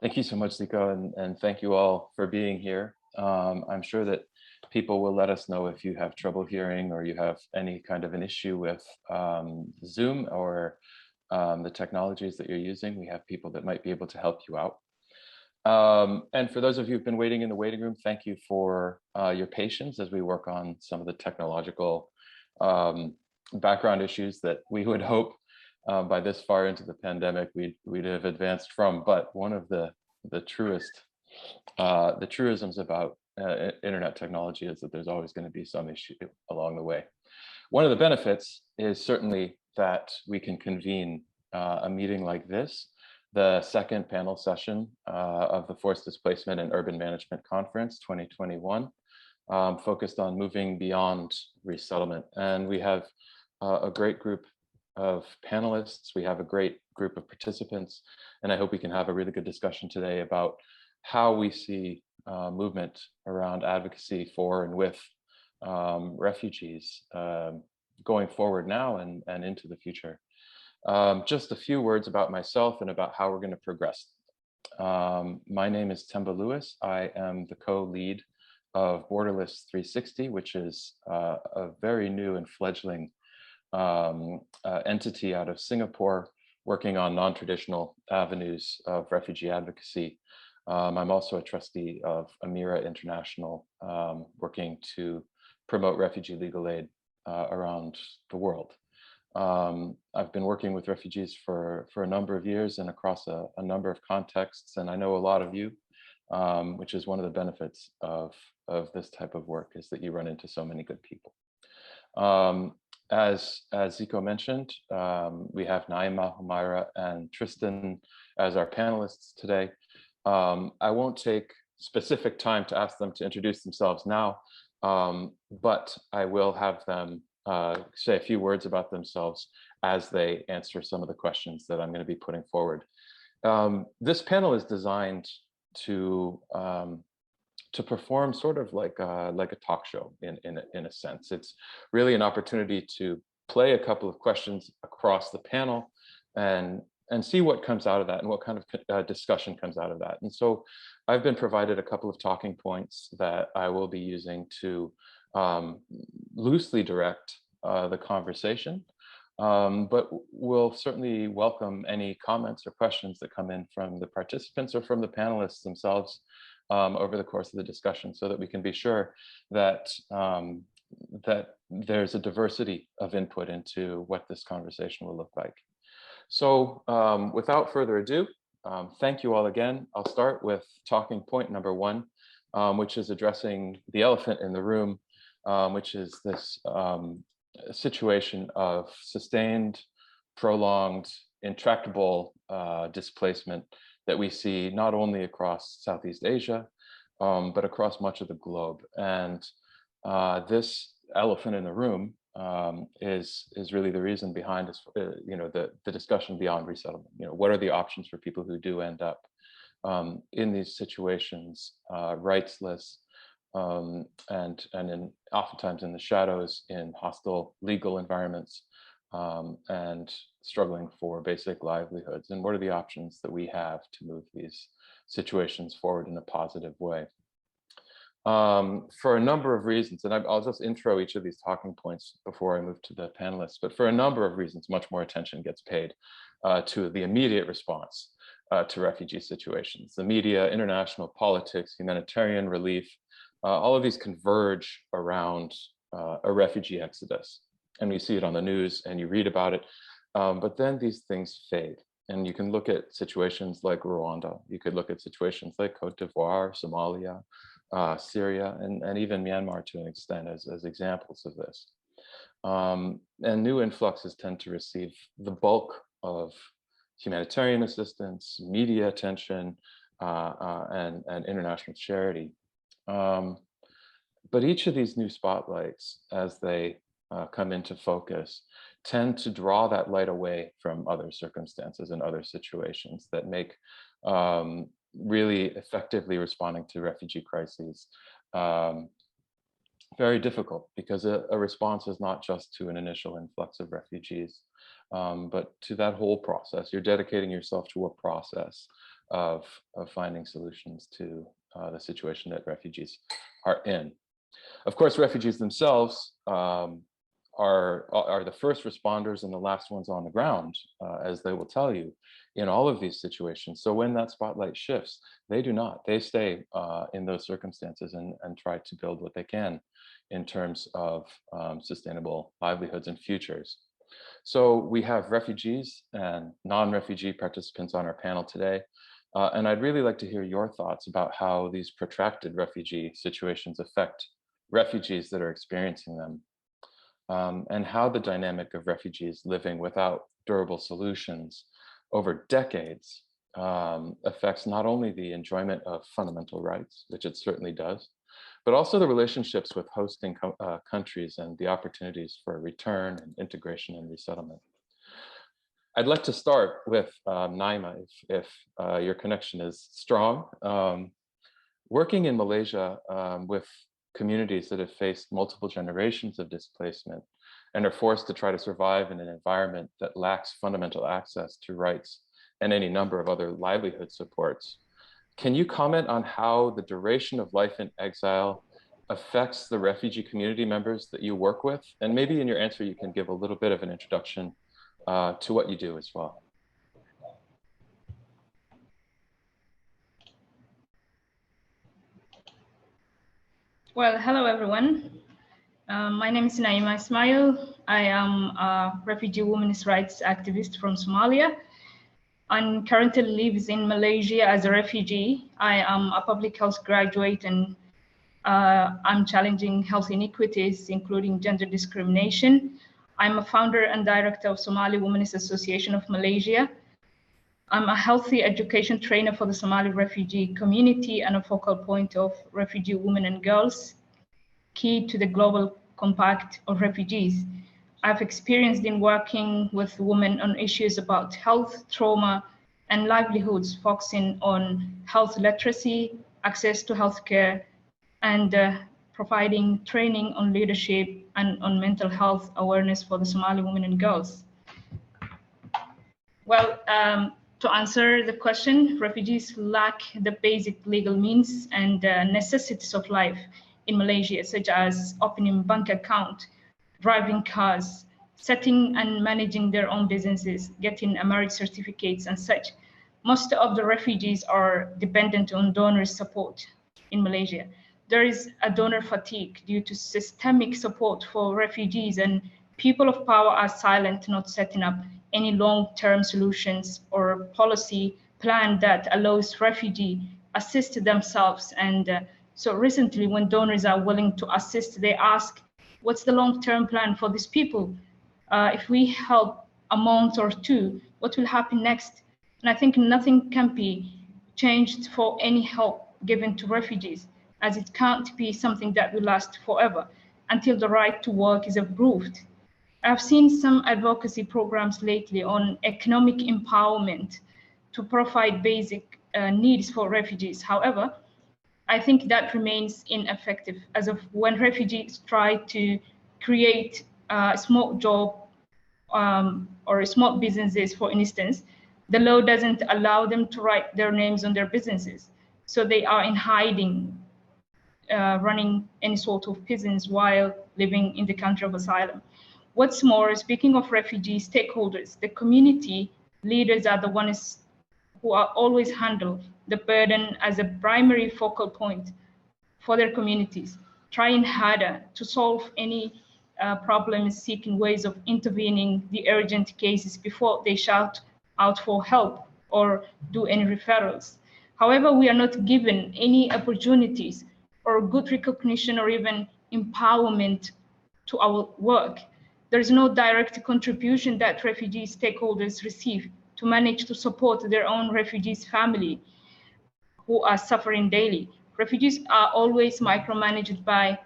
Thank you so much, Zico, and thank you all for being here. I'm sure that people will let us know if you have trouble hearing or you have any kind of an issue with Zoom or the technologies that you're using. We have people that might be able to help you out. And for those of you who've been waiting in the waiting room, thank you for your patience as we work on some of the technological background issues that we would hope by this far into the pandemic we'd have advanced from. But one of the truisms about internet technology is that there's always going to be some issue along the way. One of the benefits is certainly that we can convene a meeting like this, the second panel session of the Forced Displacement and Urban Management Conference 2021, focused on moving beyond resettlement. And we have a great group of panelists. We have a great group of participants, and I hope we can have a really good discussion today about how we see movement around advocacy for and with refugees going forward now and into the future. Just a few words about myself and about how we're going to progress. My name is Temba Lewis. I am the co-lead of Borderless 360, which is a very new and fledgling entity out of Singapore, working on non-traditional avenues of refugee advocacy. I'm also a trustee of Amira International, working to promote refugee legal aid around the world. I've been working with refugees for a number of years and across a number of contexts, and I know a lot of you, which is one of the benefits of this type of work, is that you run into so many good people. As Zico mentioned, we have Naima, Humaira, and Tristan as our panelists today. I won't take specific time to ask them to introduce themselves now, but I will have them say a few words about themselves as they answer some of the questions that I'm going to be putting forward. This panel is designed to perform sort of like a talk show in a sense. It's really an opportunity to play a couple of questions across the panel and see what comes out of that and what kind of discussion comes out of that. And so I've been provided a couple of talking points that I will be using to loosely direct the conversation, but we'll certainly welcome any comments or questions that come in from the participants or from the panelists themselves over the course of the discussion, so that we can be sure that that there's a diversity of input into what this conversation will look like. So without further ado, thank you all again. I'll start with talking point number one, which is addressing the elephant in the room, which is this situation of sustained, prolonged, intractable displacement that we see not only across Southeast Asia, but across much of the globe. And this elephant in the room is really the reason behind this, the discussion beyond resettlement. What are the options for people who do end up in these situations, rightsless, and oftentimes in the shadows, in hostile legal environments, and struggling for basic livelihoods? And what are the options that we have to move these situations forward in a positive way? For a number of reasons, and I'll just intro each of these talking points before I move to the panelists, but for a number of reasons, much more attention gets paid to the immediate response to refugee situations. The media, international politics, humanitarian relief, all of these converge around a refugee exodus. And we see it on the news and you read about it, but then these things fade. And you can look at situations like Rwanda, you could look at situations like Cote d'Ivoire, Somalia, Syria, and even Myanmar to an extent as examples of this. And new influxes tend to receive the bulk of humanitarian assistance, media attention, and international charity. But each of these new spotlights, as they come into focus, tend to draw that light away from other circumstances and other situations that make really effectively responding to refugee crises very difficult, because a response is not just to an initial influx of refugees, but to that whole process. You're dedicating yourself to a process of finding solutions to the situation that refugees are in. Of course, refugees themselves are the first responders and the last ones on the ground, as they will tell you, in all of these situations. So when that spotlight shifts, they do not. They stay in those circumstances and try to build what they can in terms of sustainable livelihoods and futures. So we have refugees and non-refugee participants on our panel today. And I'd really like to hear your thoughts about how these protracted refugee situations affect refugees that are experiencing them, and how the dynamic of refugees living without durable solutions over decades affects not only the enjoyment of fundamental rights, which it certainly does, but also the relationships with hosting countries and the opportunities for return and integration and resettlement. I'd like to start with Naima, if your connection is strong. Working in Malaysia with communities that have faced multiple generations of displacement and are forced to try to survive in an environment that lacks fundamental access to rights and any number of other livelihood supports. Can you comment on how the duration of life in exile affects the refugee community members that you work with? And maybe in your answer, you can give a little bit of an introduction to what you do as well. Well, hello everyone. My name is Naima Ismail. I am a refugee women's rights activist from Somalia and currently lives in Malaysia as a refugee. I am a public health graduate and I'm challenging health inequities, including gender discrimination. I'm a founder and director of Somali Women's Association of Malaysia. I'm a healthy education trainer for the Somali refugee community and a focal point of refugee women and girls, key to the global compact of refugees. I've experienced in working with women on issues about health, trauma, and livelihoods, focusing on health literacy, access to healthcare, and providing training on leadership and on mental health awareness for the Somali women and girls. Well, to answer the question, refugees lack the basic legal means and necessities of life in Malaysia, such as opening bank account, driving cars, setting and managing their own businesses, getting a marriage certificates and such. Most of the refugees are dependent on donor support in Malaysia. There is a donor fatigue due to systemic support for refugees, and people of power are silent, not setting up any long-term solutions or policy plan that allows refugees assist themselves. And so recently, when donors are willing to assist, they ask, what's the long-term plan for these people? If we help a month or two, what will happen next? And I think nothing can be changed for any help given to refugees, as it can't be something that will last forever until the right to work is approved. I've seen some advocacy programs lately on economic empowerment to provide basic needs for refugees. However, I think that remains ineffective, as of when refugees try to create a small job or small businesses, for instance, the law doesn't allow them to write their names on their businesses. So they are in hiding, running any sort of business while living in the country of asylum. What's more, speaking of refugee stakeholders, the community leaders are the ones who are always handle the burden as a primary focal point for their communities, trying harder to solve any problems, seeking ways of intervening the urgent cases before they shout out for help or do any referrals. However, we are not given any opportunities or good recognition or even empowerment to our work. There is no direct contribution that refugee stakeholders receive to manage to support their own refugees' family who are suffering daily. Refugees are always micromanaged by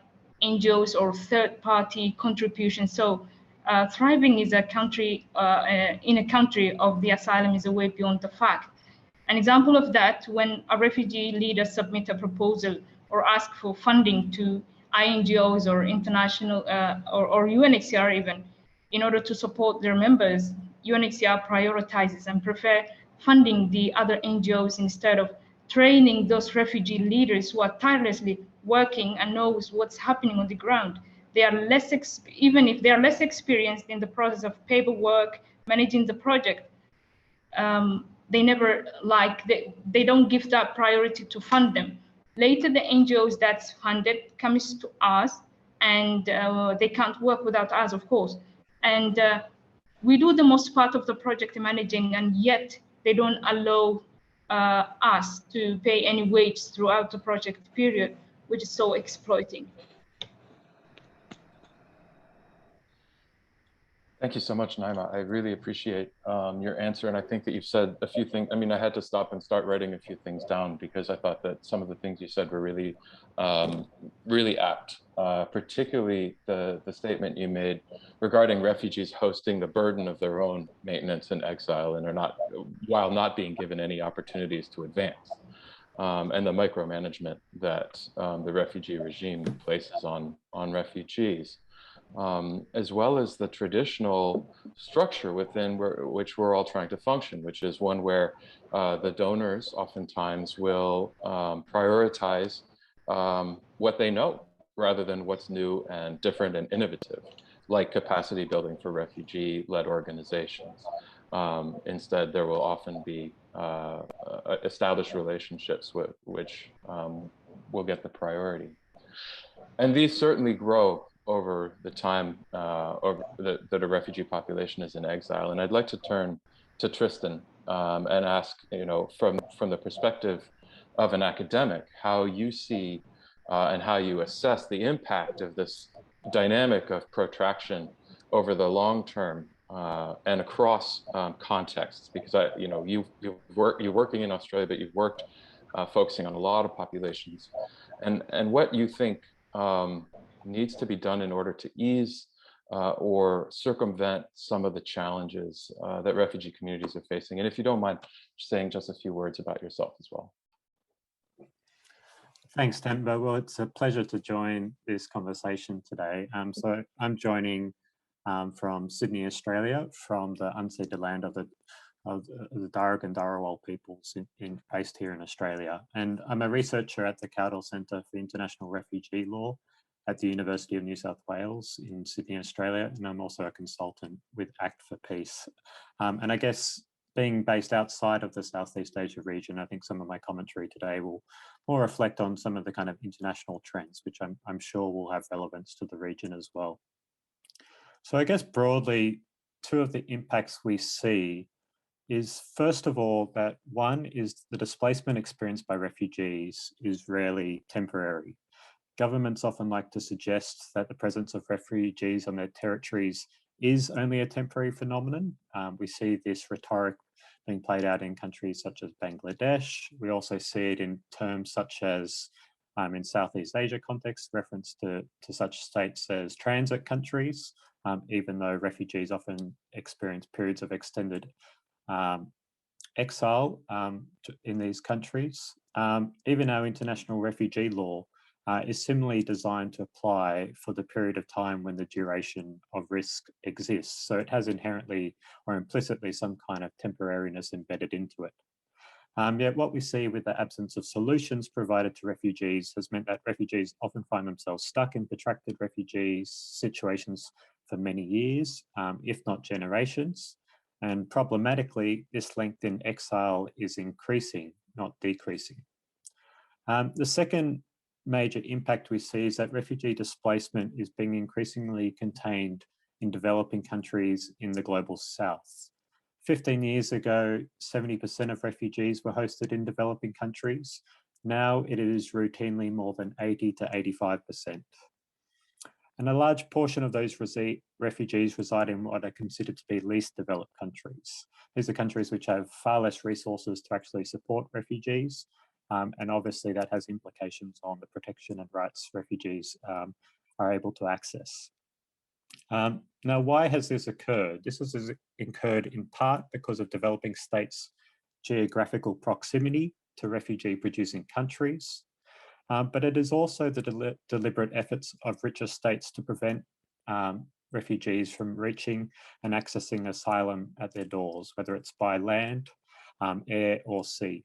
NGOs or third-party contributions. So thriving is a country, in a country of the asylum is a way beyond the fact. An example of that, when a refugee leader submit a proposal or ask for funding to INGOs or international or UNHCR even, in order to support their members, UNHCR prioritizes and prefer funding the other NGOs instead of training those refugee leaders who are tirelessly working and knows what's happening on the ground. They are even if they are less experienced in the process of paperwork, managing the project, they never they don't give that priority to fund them. Later, the NGOs that's funded comes to us, and they can't work without us, of course. And we do the most part of the project managing, and yet they don't allow us to pay any wage throughout the project period, which is so exploiting. Thank you so much, Naima. I really appreciate your answer. And I think that you've said a few things. I mean, I had to stop and start writing a few things down because I thought that some of the things you said were really, really apt, particularly the statement you made regarding refugees hosting the burden of their own maintenance in exile and are not, while not being given any opportunities to advance. And the micromanagement that the refugee regime places on refugees. As well as the traditional structure within which we're all trying to function, which is one where the donors oftentimes will prioritize what they know rather than what's new and different and innovative, like capacity building for refugee-led organizations. Instead, there will often be established relationships which will get the priority. And these certainly grow over the time that a refugee population is in exile. And I'd like to turn to Tristan and ask, from the perspective of an academic, how you see and how you assess the impact of this dynamic of protraction over the long term and across contexts. Because you're working in Australia, but you've worked focusing on a lot of populations, and what you think needs to be done in order to ease or circumvent some of the challenges that refugee communities are facing. And if you don't mind saying just a few words about yourself as well. Thanks, Temba. Well, it's a pleasure to join this conversation today. So I'm joining from Sydney, Australia, from the unceded land of the Darug and Darawal peoples based here in Australia. And I'm a researcher at the Cowdell Centre for International Refugee Law at the University of New South Wales in Sydney, Australia, and I'm also a consultant with Act for Peace. And I guess being based outside of the Southeast Asia region, I think some of my commentary today will more reflect on some of the kind of international trends, which I'm sure will have relevance to the region as well. So I guess broadly, two of the impacts we see is, first of all, that one is the displacement experienced by refugees is rarely temporary. Governments often like to suggest that the presence of refugees on their territories is only a temporary phenomenon. We see this rhetoric being played out in countries such as Bangladesh. We also see it in terms such as, in Southeast Asia context, reference to such states as transit countries, even though refugees often experience periods of extended exile in these countries. Even our international refugee law is similarly designed to apply for the period of time when the duration of risk exists. So it has inherently or implicitly some kind of temporariness embedded into it. Yet what we see with the absence of solutions provided to refugees has meant that refugees often find themselves stuck in protracted refugee situations for many years, if not generations. And problematically, this length in exile is increasing, not decreasing. The second major impact we see is that refugee displacement is being increasingly contained in developing countries in the global south. 15 years ago, 70% of refugees were hosted in developing countries. Now it is routinely more than 80 to 85%. And a large portion of those refugees reside in what are considered to be least developed countries. These are countries which have far less resources to actually support refugees. And obviously that has implications on the protection and rights refugees are able to access. Now, why has this occurred? This has occurred in part because of developing states' geographical proximity to refugee-producing countries, but it is also the deliberate efforts of richer states to prevent refugees from reaching and accessing asylum at their doors, whether it's by land air or sea.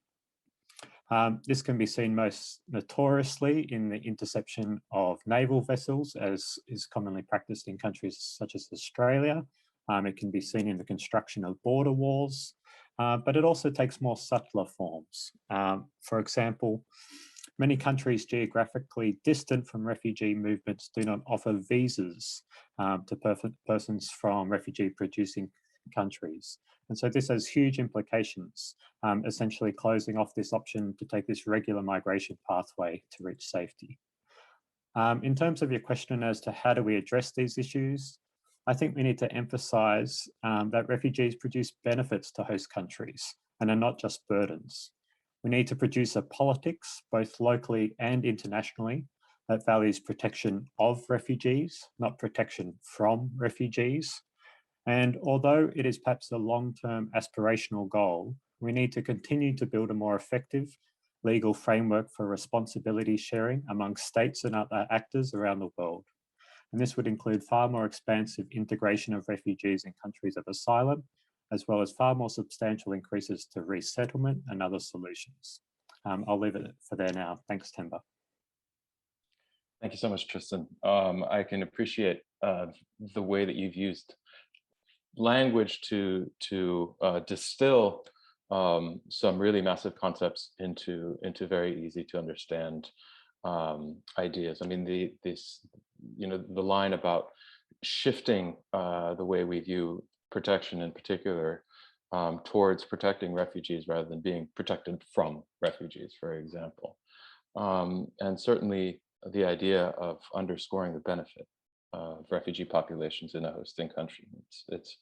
This can be seen most notoriously in the interception of naval vessels, as is commonly practiced in countries such as Australia. It can be seen in the construction of border walls, but it also takes more subtler forms. For example, many countries geographically distant from refugee movements do not offer visas to persons from refugee-producing countries. And so this has huge implications, essentially closing off this option to take this regular migration pathway to reach safety. In terms of your question as to how do we address these issues, I think we need to emphasize that refugees produce benefits to host countries and are not just burdens. We need to produce a politics, both locally and internationally, that values protection of refugees, not protection from refugees. And although it is perhaps a long-term aspirational goal, we need to continue to build a more effective legal framework for responsibility sharing among states and other actors around the world. And this would include far more expansive integration of refugees in countries of asylum, as well as far more substantial increases to resettlement and other solutions. I'll leave it for there now. Thanks, Temba. Thank you so much, Tristan. I can appreciate the way that you've used language to distill some really massive concepts into very easy to understand ideas. I mean, the line about shifting the way we view protection in particular towards protecting refugees rather than being protected from refugees, for example. And certainly the idea of underscoring the benefit of refugee populations in a hosting country. It's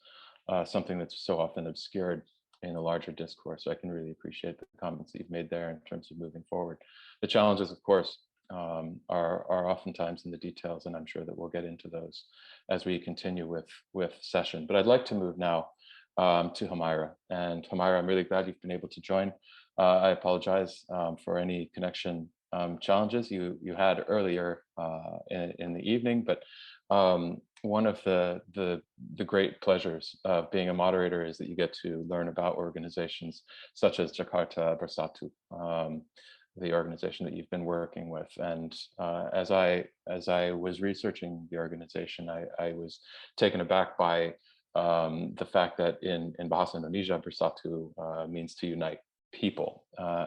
something that's so often obscured in a larger discourse. So I can really appreciate the comments that you've made there in terms of moving forward. The challenges, of course, are oftentimes in the details, and I'm sure that we'll get into those as we continue with session. But I'd like to move now to Humaira. And Humaira, I'm really glad you've been able to join. I apologize for any connection challenges you had earlier in the evening, but one of the great pleasures of being a moderator is that you get to learn about organizations such as Jakarta Bersatu, the organization that you've been working with. And as I was researching the organization, I was taken aback by the fact that in Bahasa Indonesia, Bersatu means to unite people,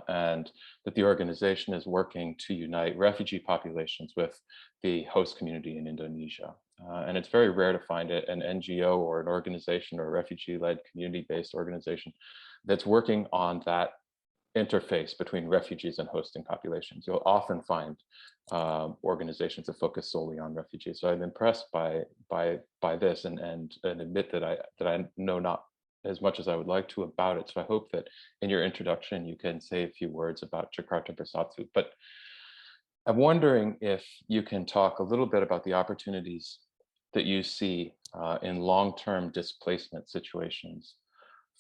and that the organization is working to unite refugee populations with the host community in Indonesia. And it's very rare to find an NGO or an organization or a refugee-led community-based organization that's working on that interface between refugees and hosting populations. You'll often find organizations that focus solely on refugees. So I'm impressed by this and admit that I know not as much as I would like to about it. So I hope that in your introduction, you can say a few words about Jakarta Bersatu. But I'm wondering if you can talk a little bit about the opportunities that you see in long-term displacement situations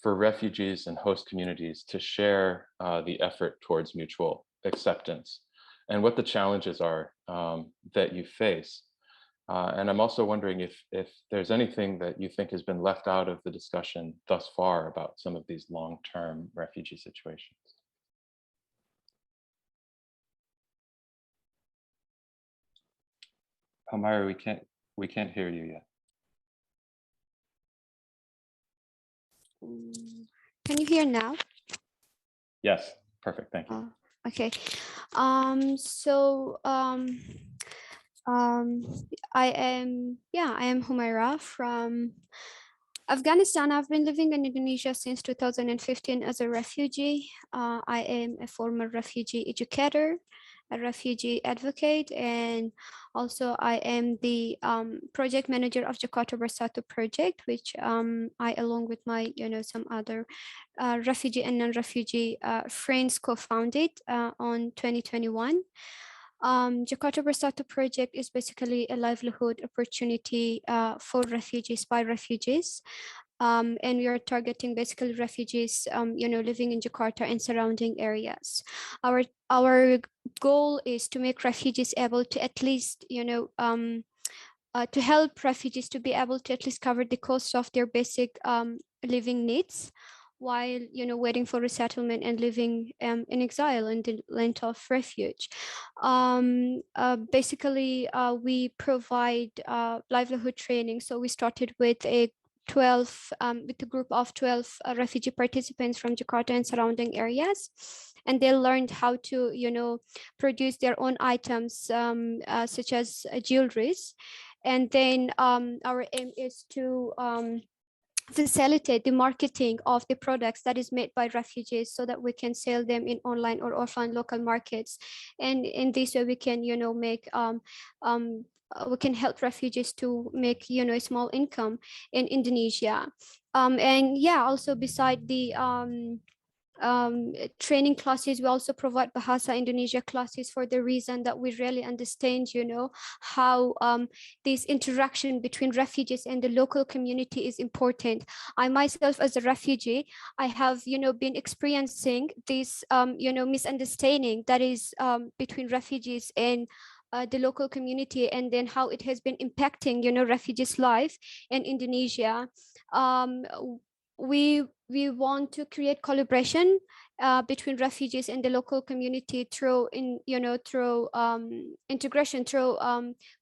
for refugees and host communities to share the effort towards mutual acceptance, and what the challenges are that you face. And I'm also wondering if there's anything that you think has been left out of the discussion thus far about some of these long-term refugee situations. Humaira, we can't hear you yet. Can you hear now? Yes, perfect, thank you. Okay. I am Humaira from Afghanistan. I've been living in Indonesia since 2015 as a refugee. I am a former refugee educator, a refugee advocate, and also I am the project manager of Jakarta Bersatu project, which I, along with my some other refugee and non-refugee friends, co-founded on 2021. Jakarta Bersatu project is basically a livelihood opportunity for refugees by refugees. And we are targeting basically refugees, living in Jakarta and surrounding areas. Our goal is to make refugees able to at least, to help refugees to be able to at least cover the cost of their basic living needs, while, waiting for resettlement and living in exile in the land of refuge. Basically, we provide livelihood training. So we started with a group of 12 refugee participants from Jakarta and surrounding areas, and they learned how to produce their own items, such as jewelries. And then our aim is to facilitate the marketing of the products that is made by refugees, so that we can sell them in online or offline local markets. And in this way we can make we can help refugees to make a small income in Indonesia. And yeah, also beside the training classes, we also provide Bahasa Indonesia classes, for the reason that we really understand how this interaction between refugees and the local community is important. I myself, as a refugee, I have been experiencing this misunderstanding that is between refugees and the local community, and then how it has been impacting refugees' life in Indonesia. We want to create collaboration between refugees and the local community through integration, through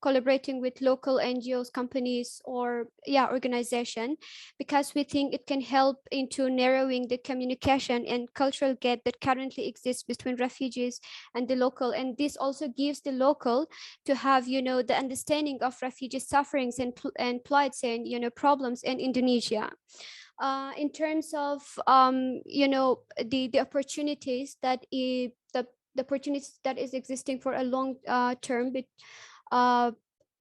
collaborating with local NGOs, companies, or organization, because we think it can help into narrowing the communication and cultural gap that currently exists between refugees and the local. And this also gives the local to have the understanding of refugee sufferings and plights and problems in Indonesia. In terms of the opportunities that the opportunities that is existing for a long term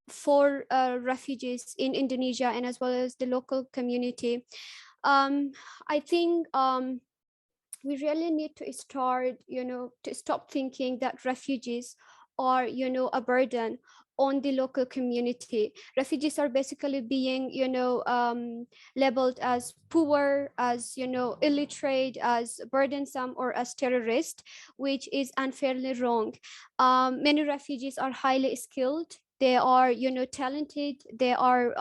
for refugees in Indonesia, and as well as the local community, I think we really need to start to stop thinking that refugees are a burden on the local community. Refugees are basically being labeled as poor, as illiterate, as burdensome, or as terrorist, which is unfairly wrong. Many refugees are highly skilled. They are talented, they are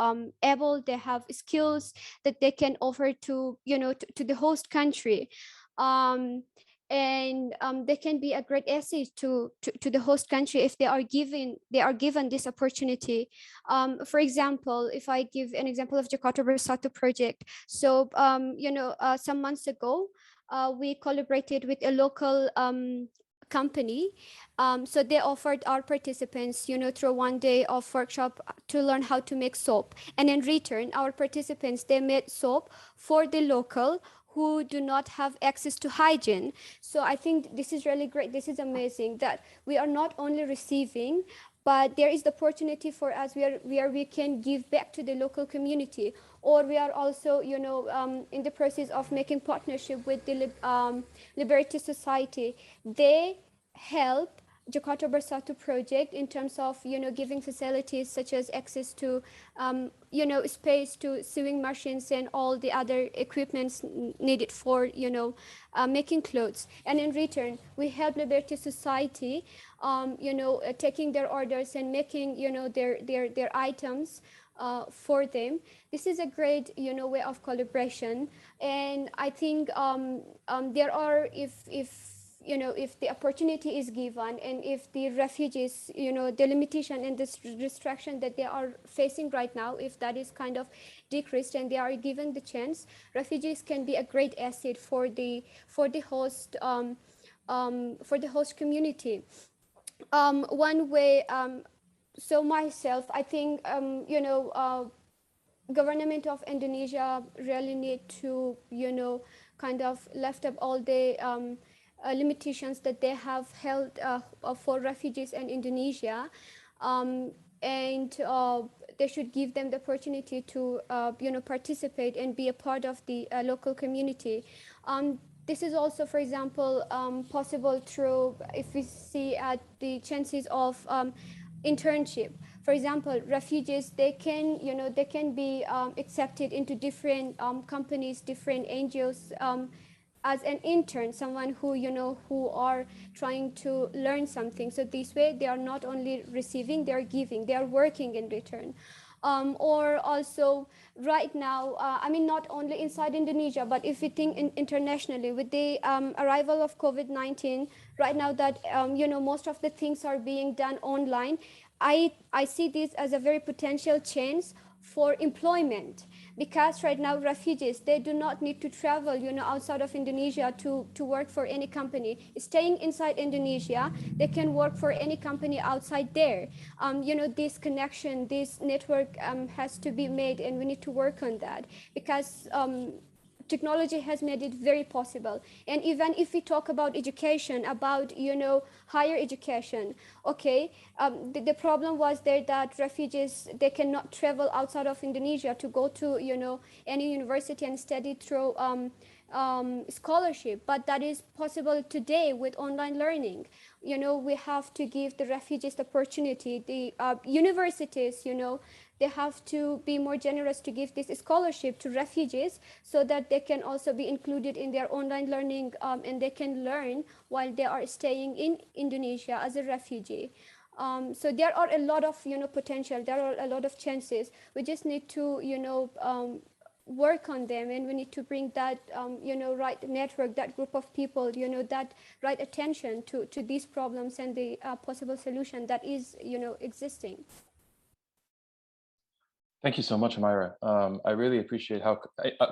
able, they have skills that they can offer to to the host country. And they can be a great asset to the host country if they are given this opportunity. For example, if I give an example of Jakarta Bersatu project, so some months ago we collaborated with a local company. So they offered our participants through one day of workshop to learn how to make soap, and in return our participants, they made soap for the local who do not have access to hygiene. So I think this is really great. This is amazing that we are not only receiving, but there is the opportunity for us where we can give back to the local community. Or we are also in the process of making partnership with the Liberty Society. They help Jakarta Bersatu project in terms of giving facilities such as access to space, to sewing machines and all the other equipments needed for making clothes. And in return, we help Liberty Society taking their orders and making their items for them. This is a great way of collaboration. And I think there are, if the opportunity is given, and if the refugees, the limitation and this restriction that they are facing right now, if that is kind of decreased and they are given the chance, refugees can be a great asset for the host community. One way, so myself, I think government of Indonesia really need to kind of lift up all the limitations that they have held for refugees in Indonesia, and they should give them the opportunity to participate and be a part of the local community. This is also, for example, possible through, if we see at the chances of internship. For example, refugees, they can be accepted into different companies, different NGOs, as an intern, someone who who are trying to learn something. So this way they are not only receiving, they are giving, they are working in return. Or also right now, I mean, not only inside Indonesia, but if we think internationally, with the arrival of COVID-19, right now that, you know, most of the things are being done online, I see this as a very potential chance for employment, because right now refugees, they do not need to travel, you know, outside of Indonesia to work for any company. Staying inside Indonesia, they can work for any company outside there. You know, this connection, this network has to be made, and we need to work on that, because technology has made it very possible. And even if we talk about education, about, you know, higher education, okay, the problem was there that refugees, they cannot travel outside of Indonesia to go to, you know, any university and study through scholarship, but that is possible today with online learning. You know, we have to give the refugees the opportunity. The universities, you know, they have to be more generous to give this scholarship to refugees, so that they can also be included in their online learning, and they can learn while they are staying in Indonesia as a refugee. So there are a lot of, you know, potential, there are a lot of chances. We just need to, you know, work on them, and we need to bring that, you know, right network, that group of people, you know, that right attention to these problems and the possible solution that is, you know, existing. Thank you so much, Myra. I really appreciate how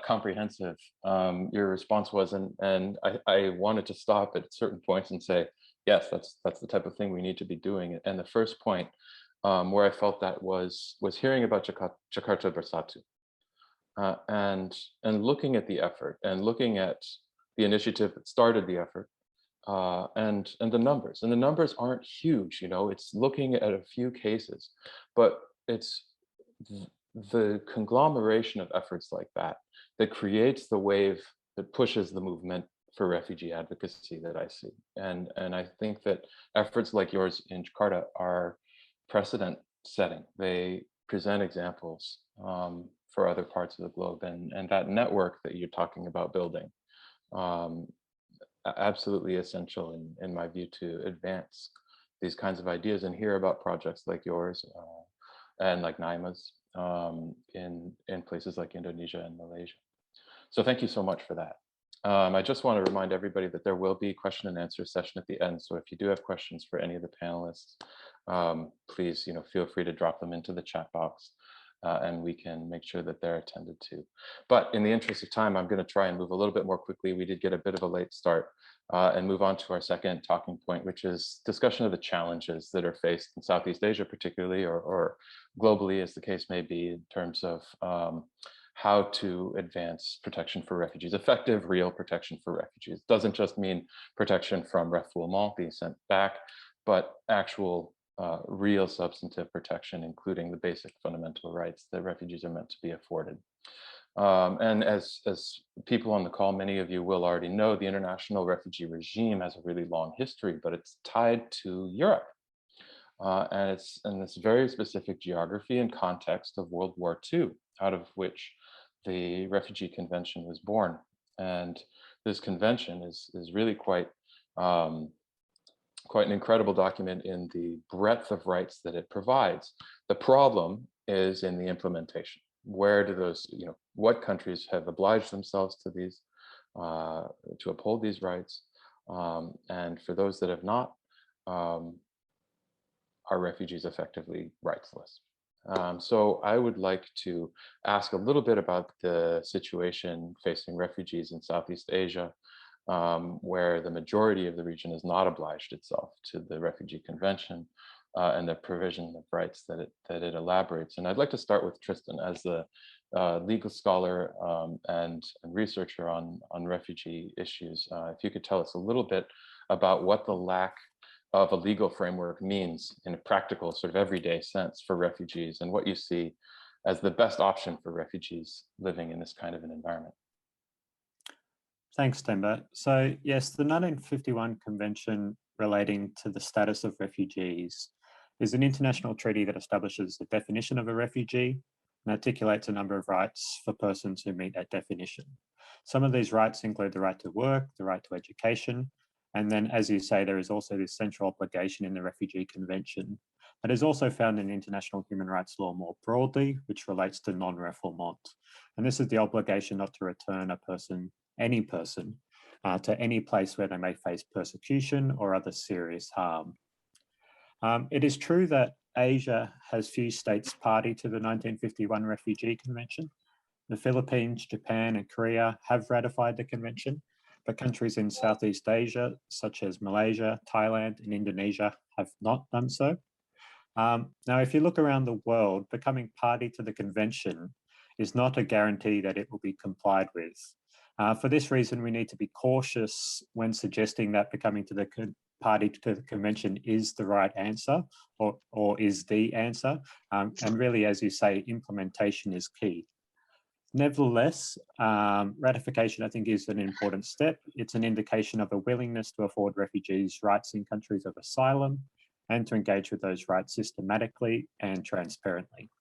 comprehensive your response was, and I wanted to stop at certain points and say, yes, that's the type of thing we need to be doing. And the first point where I felt that was hearing about Jakarta Bersatu, and looking at the effort, and looking at the initiative that started the effort, and the numbers. And the numbers aren't huge, you know. It's looking at a few cases, but it's the conglomeration of efforts like that that creates the wave that pushes the movement for refugee advocacy that I see. And I think that efforts like yours in Jakarta are precedent setting. They present examples for other parts of the globe, and that network that you're talking about building, absolutely essential in my view to advance these kinds of ideas and hear about projects like yours and like Naima's in places like Indonesia and Malaysia. So thank you so much for that. I just want to remind everybody that there will be a question and answer session at the end. So if you do have questions for any of the panelists, please, you know, feel free to drop them into the chat box, and we can make sure that they're attended to. But in the interest of time, I'm going to try and move a little bit more quickly. We did get a bit of a late start, and move on to our second talking point, which is discussion of the challenges that are faced in Southeast Asia, particularly, or globally, as the case may be, in terms of how to advance protection for refugees, effective, real protection for refugees. It doesn't just mean protection from refoulement, being sent back, but actual real substantive protection, including the basic fundamental rights that refugees are meant to be afforded. And as people on the call, many of you will already know, the international refugee regime has a really long history, but it's tied to Europe. And it's in this very specific geography and context of World War II, out of which the Refugee Convention was born. And this convention is really quite an incredible document in the breadth of rights that it provides. The problem is in the implementation. Where do those, you know, what countries have obliged themselves to these, to uphold these rights? And for those that have not, are refugees effectively rightsless? So I would like to ask a little bit about the situation facing refugees in Southeast Asia, where the majority of the region has not obliged itself to the Refugee Convention and the provision of rights that it elaborates. And I'd like to start with Tristan as the legal scholar and researcher on refugee issues. If you could tell us a little bit about what the lack of a legal framework means in a practical, sort of everyday sense for refugees, and what you see as the best option for refugees living in this kind of an environment. Thanks, Temba. So yes, the 1951 Convention relating to the status of refugees is an international treaty that establishes the definition of a refugee and articulates a number of rights for persons who meet that definition. Some of these rights include the right to work, the right to education, and then, as you say, there is also this central obligation in the Refugee Convention It is also found in international human rights law more broadly, which relates to non-refoulement. And this is the obligation not to return a person, any person, to any place where they may face persecution or other serious harm. It is true that Asia has few states party to the 1951 Refugee Convention. The Philippines, Japan, and Korea have ratified the convention, but countries in Southeast Asia, such as Malaysia, Thailand, and Indonesia, have not done so. Now, if you look around the world, becoming party to the convention is not a guarantee that it will be complied with. For this reason, we need to be cautious when suggesting that becoming to the party to the convention is the right answer or is the answer. And really, as you say, implementation is key. Nevertheless, ratification, I think, is an important step. It's an indication of a willingness to afford refugees rights in countries of asylum and to engage with those rights systematically and transparently.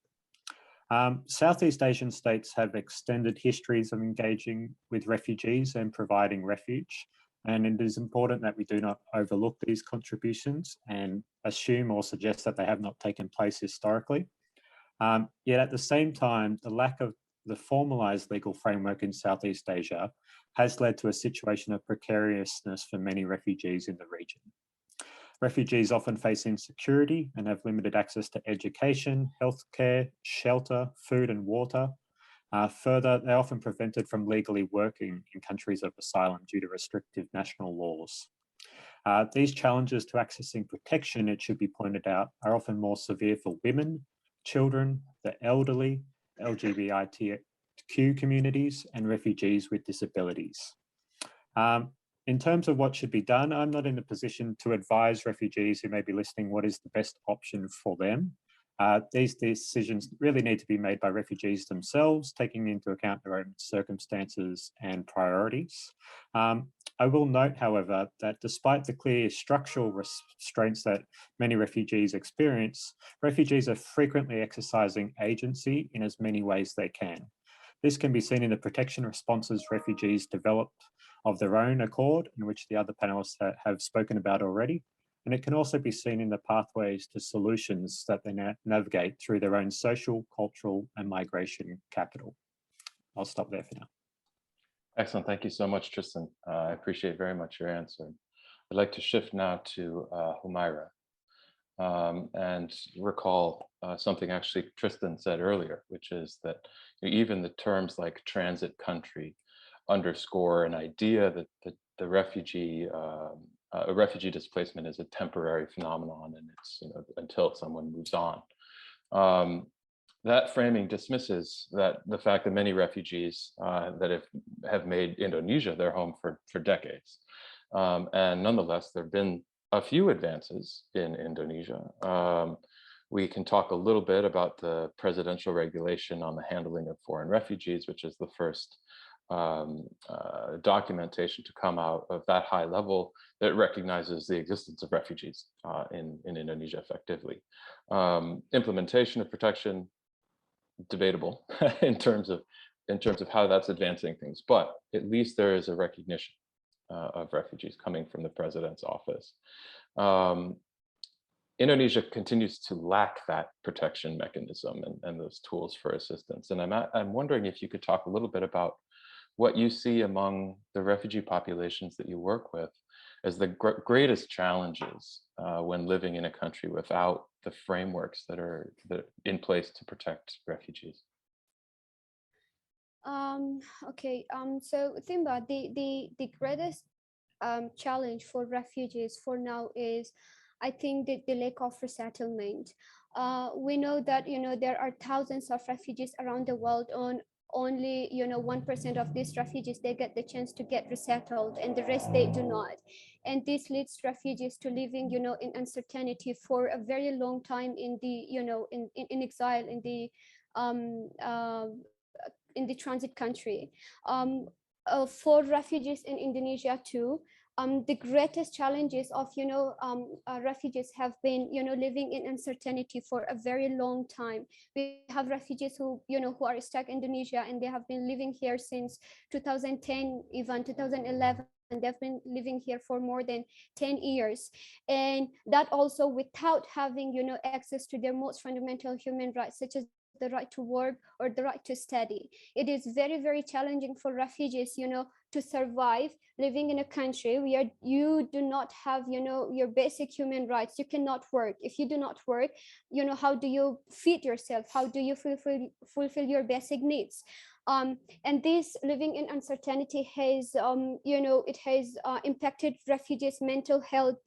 Southeast Asian states have extended histories of engaging with refugees and providing refuge, and it is important that we do not overlook these contributions and assume or suggest that they have not taken place historically. Yet at the same time, the lack of the formalized legal framework in Southeast Asia has led to a situation of precariousness for many refugees in the region. Refugees often face insecurity and have limited access to education, healthcare, shelter, food and water. Further, they're often prevented from legally working in countries of asylum due to restrictive national laws. These challenges to accessing protection, it should be pointed out, are often more severe for women, children, the elderly, LGBTQ communities, and refugees with disabilities. In terms of what should be done, I'm not in a position to advise refugees who may be listening what is the best option for them. These decisions really need to be made by refugees themselves, taking into account their own circumstances and priorities. I will note, however, that despite the clear structural restraints that many refugees experience, refugees are frequently exercising agency in as many ways they can. This can be seen in the protection responses refugees develop of their own accord, in which the other panelists have spoken about already. And it can also be seen in the pathways to solutions that they navigate through their own social, cultural, and migration capital. I'll stop there for now. Excellent. Thank you so much, Tristan. I appreciate very much your answer. I'd like to shift now to Humaira and recall something actually Tristan said earlier, which is that even the terms like transit country underscore an idea that the refugee a refugee displacement is a temporary phenomenon, and it's until someone moves on. That framing dismisses the fact that many refugees that have made Indonesia their home for decades, and nonetheless there have been a few advances in Indonesia. We can talk a little bit about the presidential regulation on the handling of foreign refugees, which is the first documentation to come out of that high level that recognizes the existence of refugees in Indonesia effectively. Implementation of protection, debatable in terms of how that's advancing things, but at least there is a recognition of refugees coming from the president's office. Indonesia continues to lack that protection mechanism and those tools for assistance. And I'm wondering if you could talk a little bit about what you see among the refugee populations that you work with as the greatest challenges when living in a country without the frameworks that are in place to protect refugees. Okay. So Thimba, the greatest challenge for refugees for now is, I think, the lack of resettlement. We know that there are thousands of refugees around the world. On only 1% of these refugees, they get the chance to get resettled, and the rest they do not. And this leads refugees to living in uncertainty for a very long time in the in exile in the transit country. For refugees in Indonesia too, the greatest challenges of refugees have been living in uncertainty for a very long time. We have refugees who who are stuck in Indonesia, and they have been living here since 2010, even 2011. They've been living here for more than 10 years, and that also without having access to their most fundamental human rights, such as the right to work or the right to study. It is very, very challenging for refugees to survive living in a country where you do not have your basic human rights. You cannot work. If you do not work, how do you feed yourself? How do you fulfill your basic needs? And this living in uncertainty has it has impacted refugees' mental health,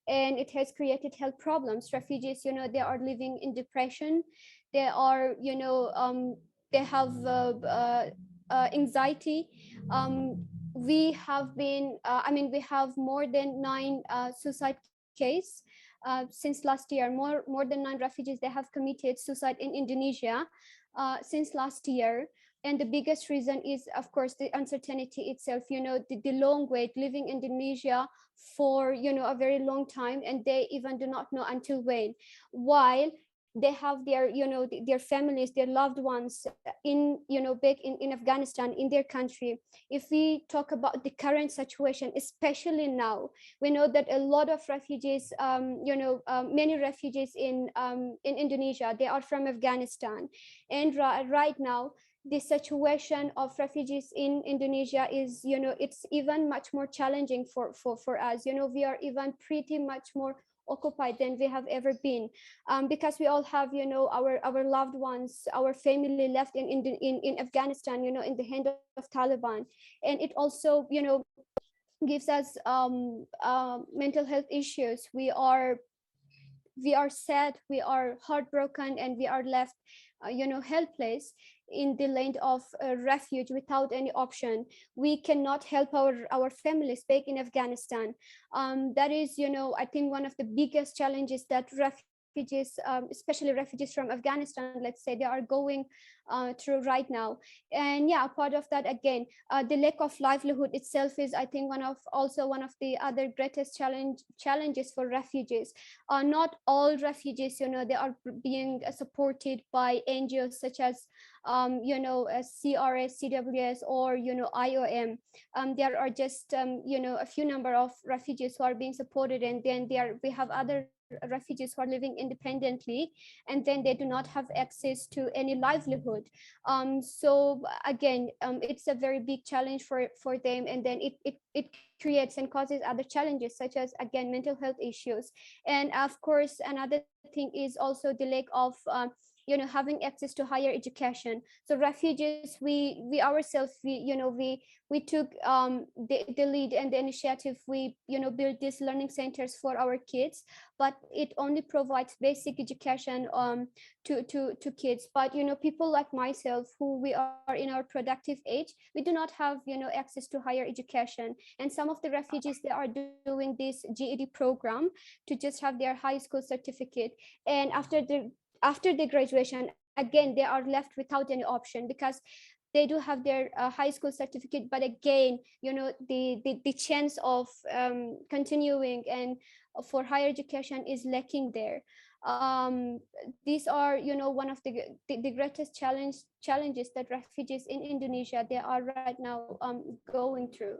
and it has created health problems. Refugees, they are living in depression. They are they have anxiety. We have been we have more than 9 suicide case since last year. More than 9 refugees, they have committed suicide in Indonesia since last year. And the biggest reason is, of course, the uncertainty itself, the long wait, living in Indonesia for a very long time, and they even do not know until when, while they have their their families, their loved ones in back in Afghanistan, in their country. If we talk about the current situation, especially now, we know that a lot of refugees, many refugees in Indonesia, they are from Afghanistan. And right now the situation of refugees in Indonesia is it's even much more challenging for us. We are even pretty much more occupied than we have ever been, because we all have our loved ones, our family left in Afghanistan, in the hand of Taliban. And it also gives us mental health issues. We are sad, we are heartbroken, and we are left helpless in the land of refuge without any option. We cannot help our families back in Afghanistan. That is I think one of the biggest challenges that refugees, especially refugees from Afghanistan, let's say, they are going through right now. And yeah, part of that, again, the lack of livelihood itself is, I think, one of the other greatest challenges for refugees. Not all refugees, they are being supported by NGOs such as CRS, CWS, or IOM. There are just a few number of refugees who are being supported, and then we have other refugees who are living independently, and then they do not have access to any livelihood. So again, it's a very big challenge for them, and then it creates and causes other challenges, such as, again, mental health issues. And of course, another thing is also the lack of having access to higher education. So refugees, we ourselves, we took the lead and the initiative. We built these learning centers for our kids, but it only provides basic education to kids. But people like myself, who we are in our productive age, we do not have access to higher education. And some of the refugees, they are doing this GED program to just have their high school certificate, and after the graduation, again, they are left without any option, because they do have their high school certificate, but again, the chance of continuing and for higher education is lacking there. These are one of the greatest challenges that refugees in Indonesia, they are right now going through.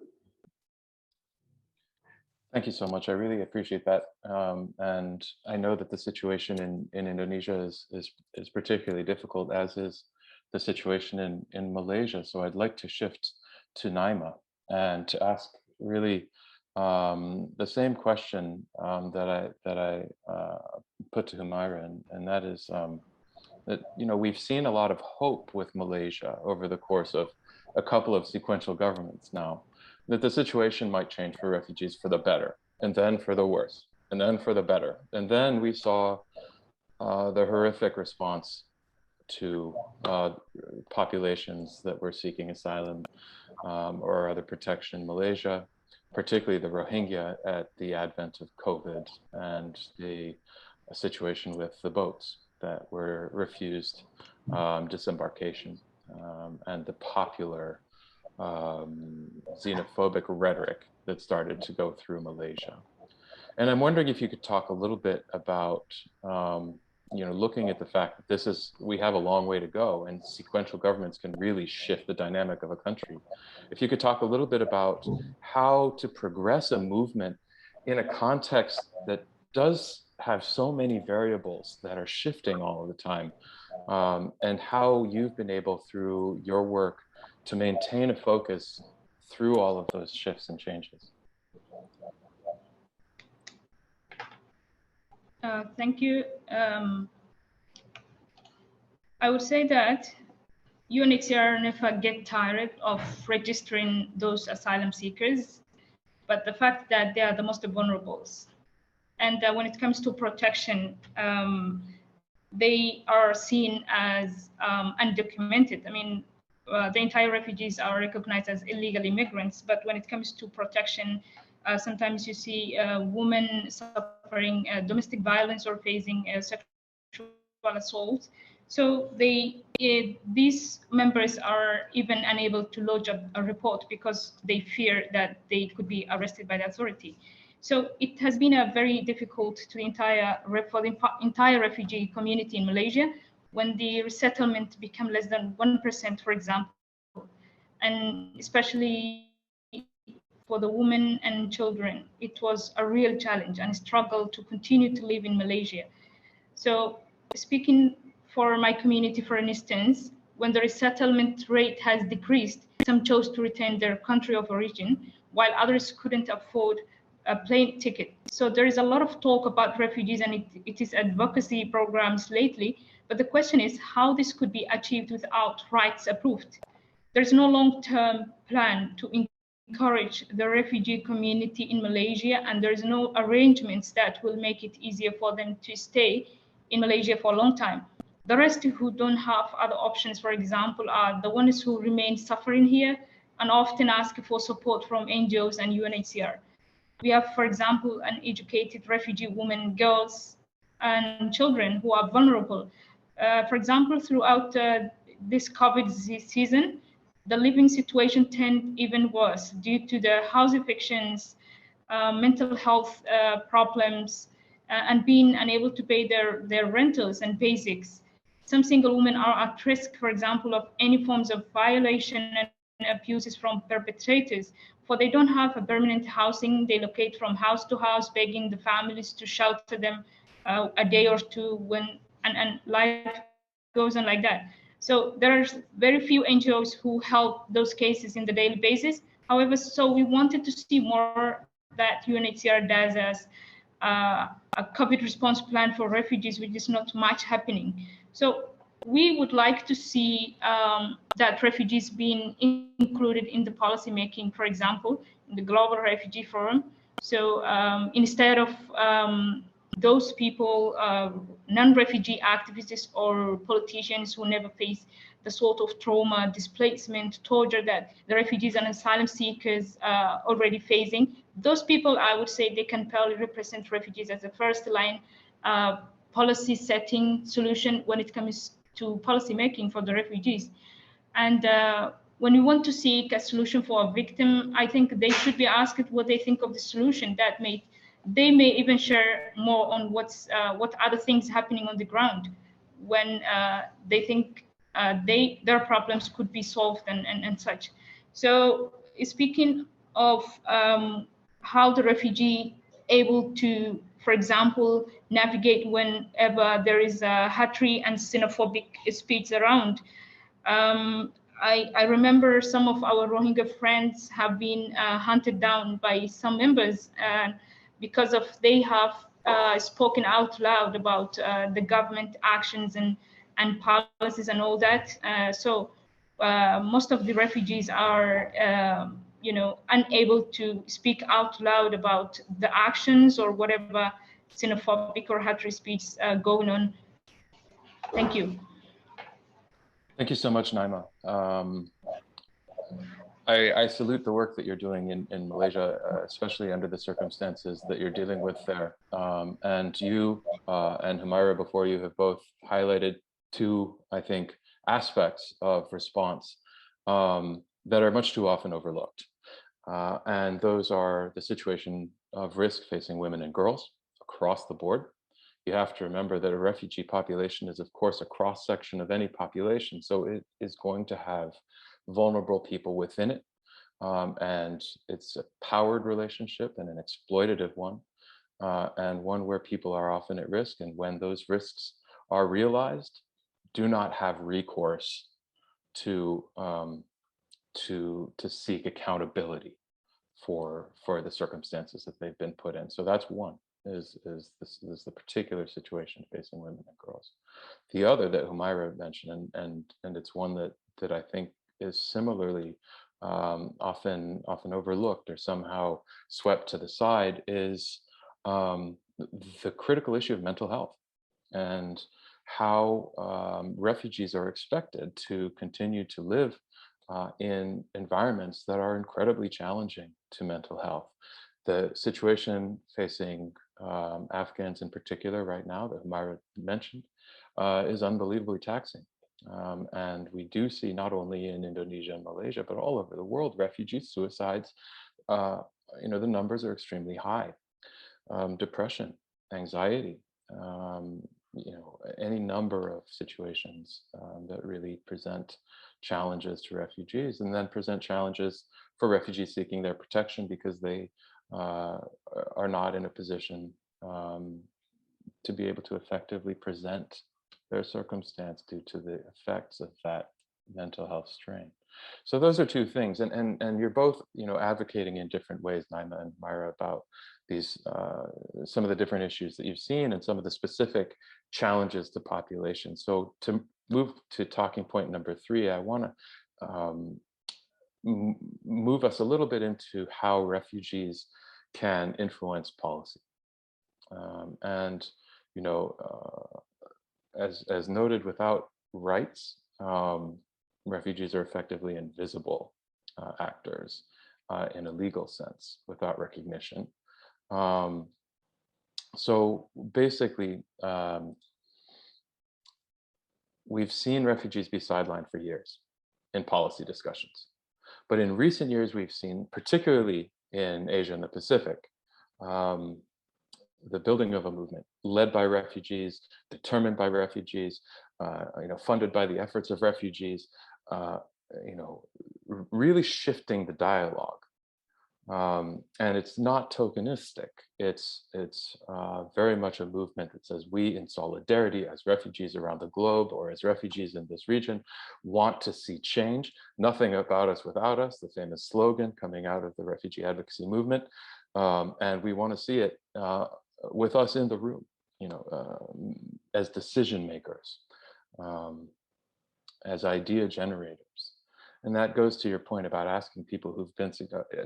Thank you so much. I really appreciate that. And I know that the situation in Indonesia is particularly difficult, as is the situation in Malaysia. So I'd like to shift to Naima and to ask really the same question that I put to Humaira, and that is that we've seen a lot of hope with Malaysia over the course of a couple of sequential governments now, that the situation might change for refugees for the better, and then for the worse, and then for the better. And then we saw the horrific response to populations that were seeking asylum or other protection in Malaysia, particularly the Rohingya at the advent of COVID, and the situation with the boats that were refused disembarkation, and the popular xenophobic rhetoric that started to go through Malaysia. And I'm wondering if you could talk a little bit about, looking at the fact that we have a long way to go, and sequential governments can really shift the dynamic of a country. If you could talk a little bit about how to progress a movement in a context that does have so many variables that are shifting all of the time, and how you've been able through your work to maintain a focus through all of those shifts and changes. Thank you. I would say that UNHCR never get tired of registering those asylum seekers, but the fact that they are the most vulnerable. And when it comes to protection, they are seen as undocumented. I mean, the entire refugees are recognized as illegal immigrants, but when it comes to protection, sometimes you see women suffering domestic violence or facing sexual assault. So these members are even unable to lodge a report because they fear that they could be arrested by the authority. So it has been a very difficult to for the entire refugee community in Malaysia when the resettlement became less than 1%, for example, and especially for the women and children, it was a real challenge and a struggle to continue to live in Malaysia. So speaking for my community, for instance, when the resettlement rate has decreased, some chose to return their country of origin, while others couldn't afford a plane ticket. So there is a lot of talk about refugees and it is advocacy programs lately, but the question is how this could be achieved without rights approved. There's no long-term plan to encourage the refugee community in Malaysia, and there's no arrangements that will make it easier for them to stay in Malaysia for a long time. The rest who don't have other options, for example, are the ones who remain suffering here and often ask for support from NGOs and UNHCR. We have, for example, uneducated refugee women, girls, and children who are vulnerable. For example, throughout this COVID season, the living situation turned even worse due to the house evictions, mental health problems, and being unable to pay their rentals and basics. Some single women are at risk, for example, of any forms of violation and abuses from perpetrators, for they don't have a permanent housing. They locate from house to house, begging the families to shelter them a day or two and life goes on like that. So there are very few NGOs who help those cases in the daily basis. However, so we wanted to see more that UNHCR does as a COVID response plan for refugees, which is not much happening. So we would like to see that refugees being included in the policy making, for example, in the Global Refugee Forum. So instead of those people, non-refugee activists or politicians who never face the sort of trauma, displacement, torture that the refugees and asylum seekers are already facing, those people, I would say, they can probably represent refugees as a first line policy setting solution when it comes to policy making for the refugees. And when we want to seek a solution for a victim, I think they should be asked what they think of the solution. They may even share more on what other things happening on the ground when they think their problems could be solved and such. So speaking of how the refugee able to, for example, navigate whenever there is a hatred and xenophobic speech around. I remember some of our Rohingya friends have been hunted down by some members because of they have spoken out loud about the government actions and policies and all that. So most of the refugees are unable to speak out loud about the actions or whatever xenophobic or hatred speech going on. Thank you. Thank you so much, Naima. I salute the work that you're doing in Malaysia, especially under the circumstances that you're dealing with there. And you and Humaira before you have both highlighted two, I think, aspects of response. that are much too often overlooked. And those are the situation of risk facing women and girls across the board. You have to remember that a refugee population is, of course, a cross section of any population. So it is going to have vulnerable people within it. And it's a powered relationship and an exploitative one, and one where people are often at risk. And when those risks are realized, do not have recourse to seek accountability for the circumstances that they've been put in. So that's one, is the particular situation facing women and girls. The other that Humaira mentioned, and it's one that I think is similarly often overlooked or somehow swept to the side, is the critical issue of mental health, and how refugees are expected to continue to live in environments that are incredibly challenging to mental health. The situation facing Afghans in particular right now that Humaira mentioned is unbelievably taxing. And we do see, not only in Indonesia and Malaysia, but all over the world, refugee suicides. The numbers are extremely high. Depression, anxiety, any number of situations that really present challenges to refugees, and then present challenges for refugees seeking their protection because they are not in a position to be able to effectively present their circumstance due to the effects of that mental health strain. So those are two things, and you're both advocating in different ways, Naima and Myra, about these some of the different issues that you've seen and some of the specific challenges to population. So to move to talking point number 3, I want to move us a little bit into how refugees can influence policy. As noted, without rights, refugees are effectively invisible actors in a legal sense, without recognition. So basically, we've seen refugees be sidelined for years in policy discussions. But in recent years, we've seen, particularly in Asia and the Pacific, the building of a movement led by refugees, determined by refugees, funded by the efforts of refugees, really shifting the dialogue. And it's not tokenistic. It's very much a movement that says we, in solidarity as refugees around the globe, or as refugees in this region, want to see change. Nothing about us without us, the famous slogan coming out of the refugee advocacy movement. And we want to see it with us in the room, as decision makers, as idea generators. And that goes to your point about asking people who've been,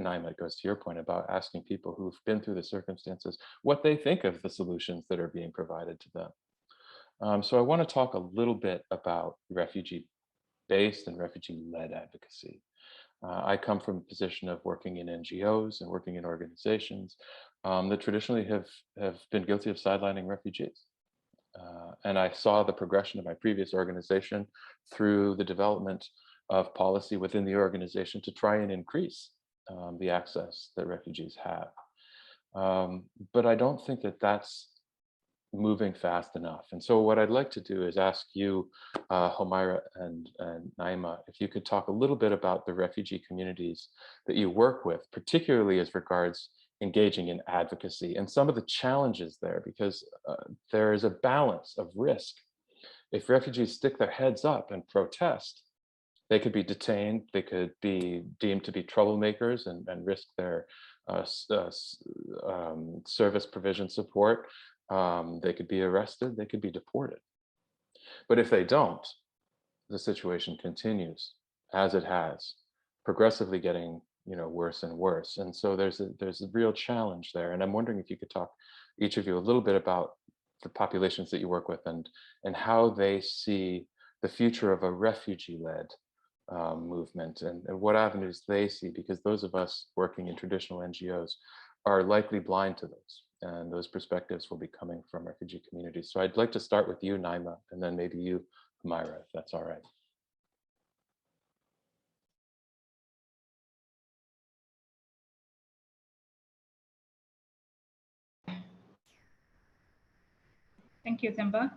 Naima, it goes to your point about asking people who've been through the circumstances what they think of the solutions that are being provided to them. So I want to talk a little bit about refugee-based and refugee-led advocacy. I come from a position of working in NGOs and working in organizations that traditionally have been guilty of sidelining refugees. And I saw the progression of my previous organization through the development of policy within the organization to try and increase the access that refugees have. But I don't think that that's moving fast enough. And so what I'd like to do is ask you, Humaira and Naima, if you could talk a little bit about the refugee communities that you work with, particularly as regards engaging in advocacy and some of the challenges there, because there is a balance of risk. If refugees stick their heads up and protest, they could be detained, they could be deemed to be troublemakers and risk their service provision support. They could be arrested, they could be deported. But if they don't, the situation continues as it has, progressively getting worse and worse. And so there's a real challenge there. And I'm wondering if you could talk, each of you, a little bit about the populations that you work with and how they see the future of a refugee-led movement and what avenues they see, because those of us working in traditional NGOs are likely blind to those, and those perspectives will be coming from refugee communities. So I'd like to start with you, Naima, and then maybe you, Humaira, if that's all right. Thank you, Themba.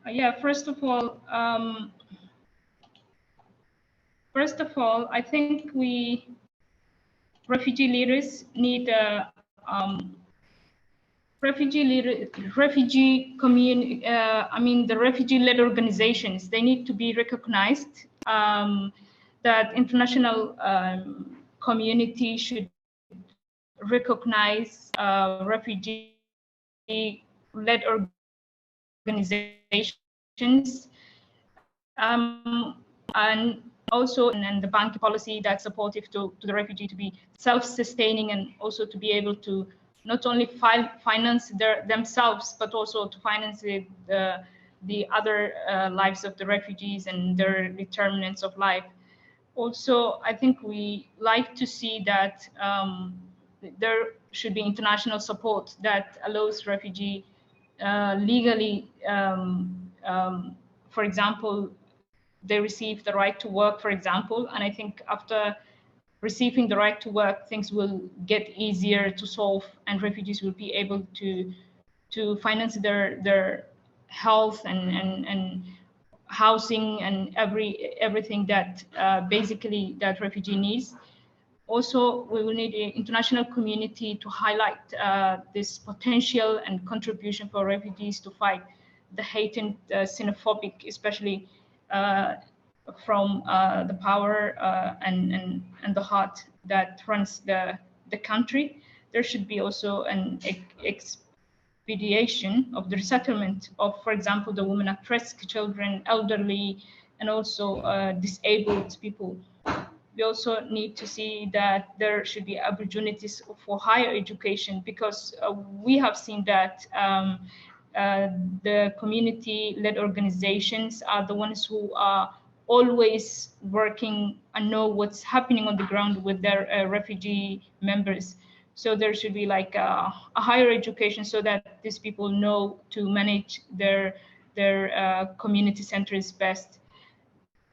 Yeah, first of all, I think refugee leaders need the refugee-led organizations. They need to be recognized. That international community should recognize refugee-led organizations, and also and the banking policy that's supportive to the refugee to be self-sustaining and also to be able to not only finance themselves but also to finance the other lives of the refugees and their determinants of life. Also, I think we like to see that there should be international support that allows refugee legally, for example, they receive the right to work, for example, and I think after receiving the right to work, things will get easier to solve, and refugees will be able to finance their health and housing and everything that basically that refugee needs. Also, we will need an international community to highlight this potential and contribution for refugees to fight the hate and xenophobic, especially from the power and the heart that runs the country. There should be also an expedition of the resettlement of, for example, the women at risk, children, elderly, and also disabled people. We also need to see that there should be opportunities for higher education, because we have seen that the community-led organizations are the ones who are always working and know what's happening on the ground with their refugee members. So there should be like a higher education so that these people know to manage their community centers best.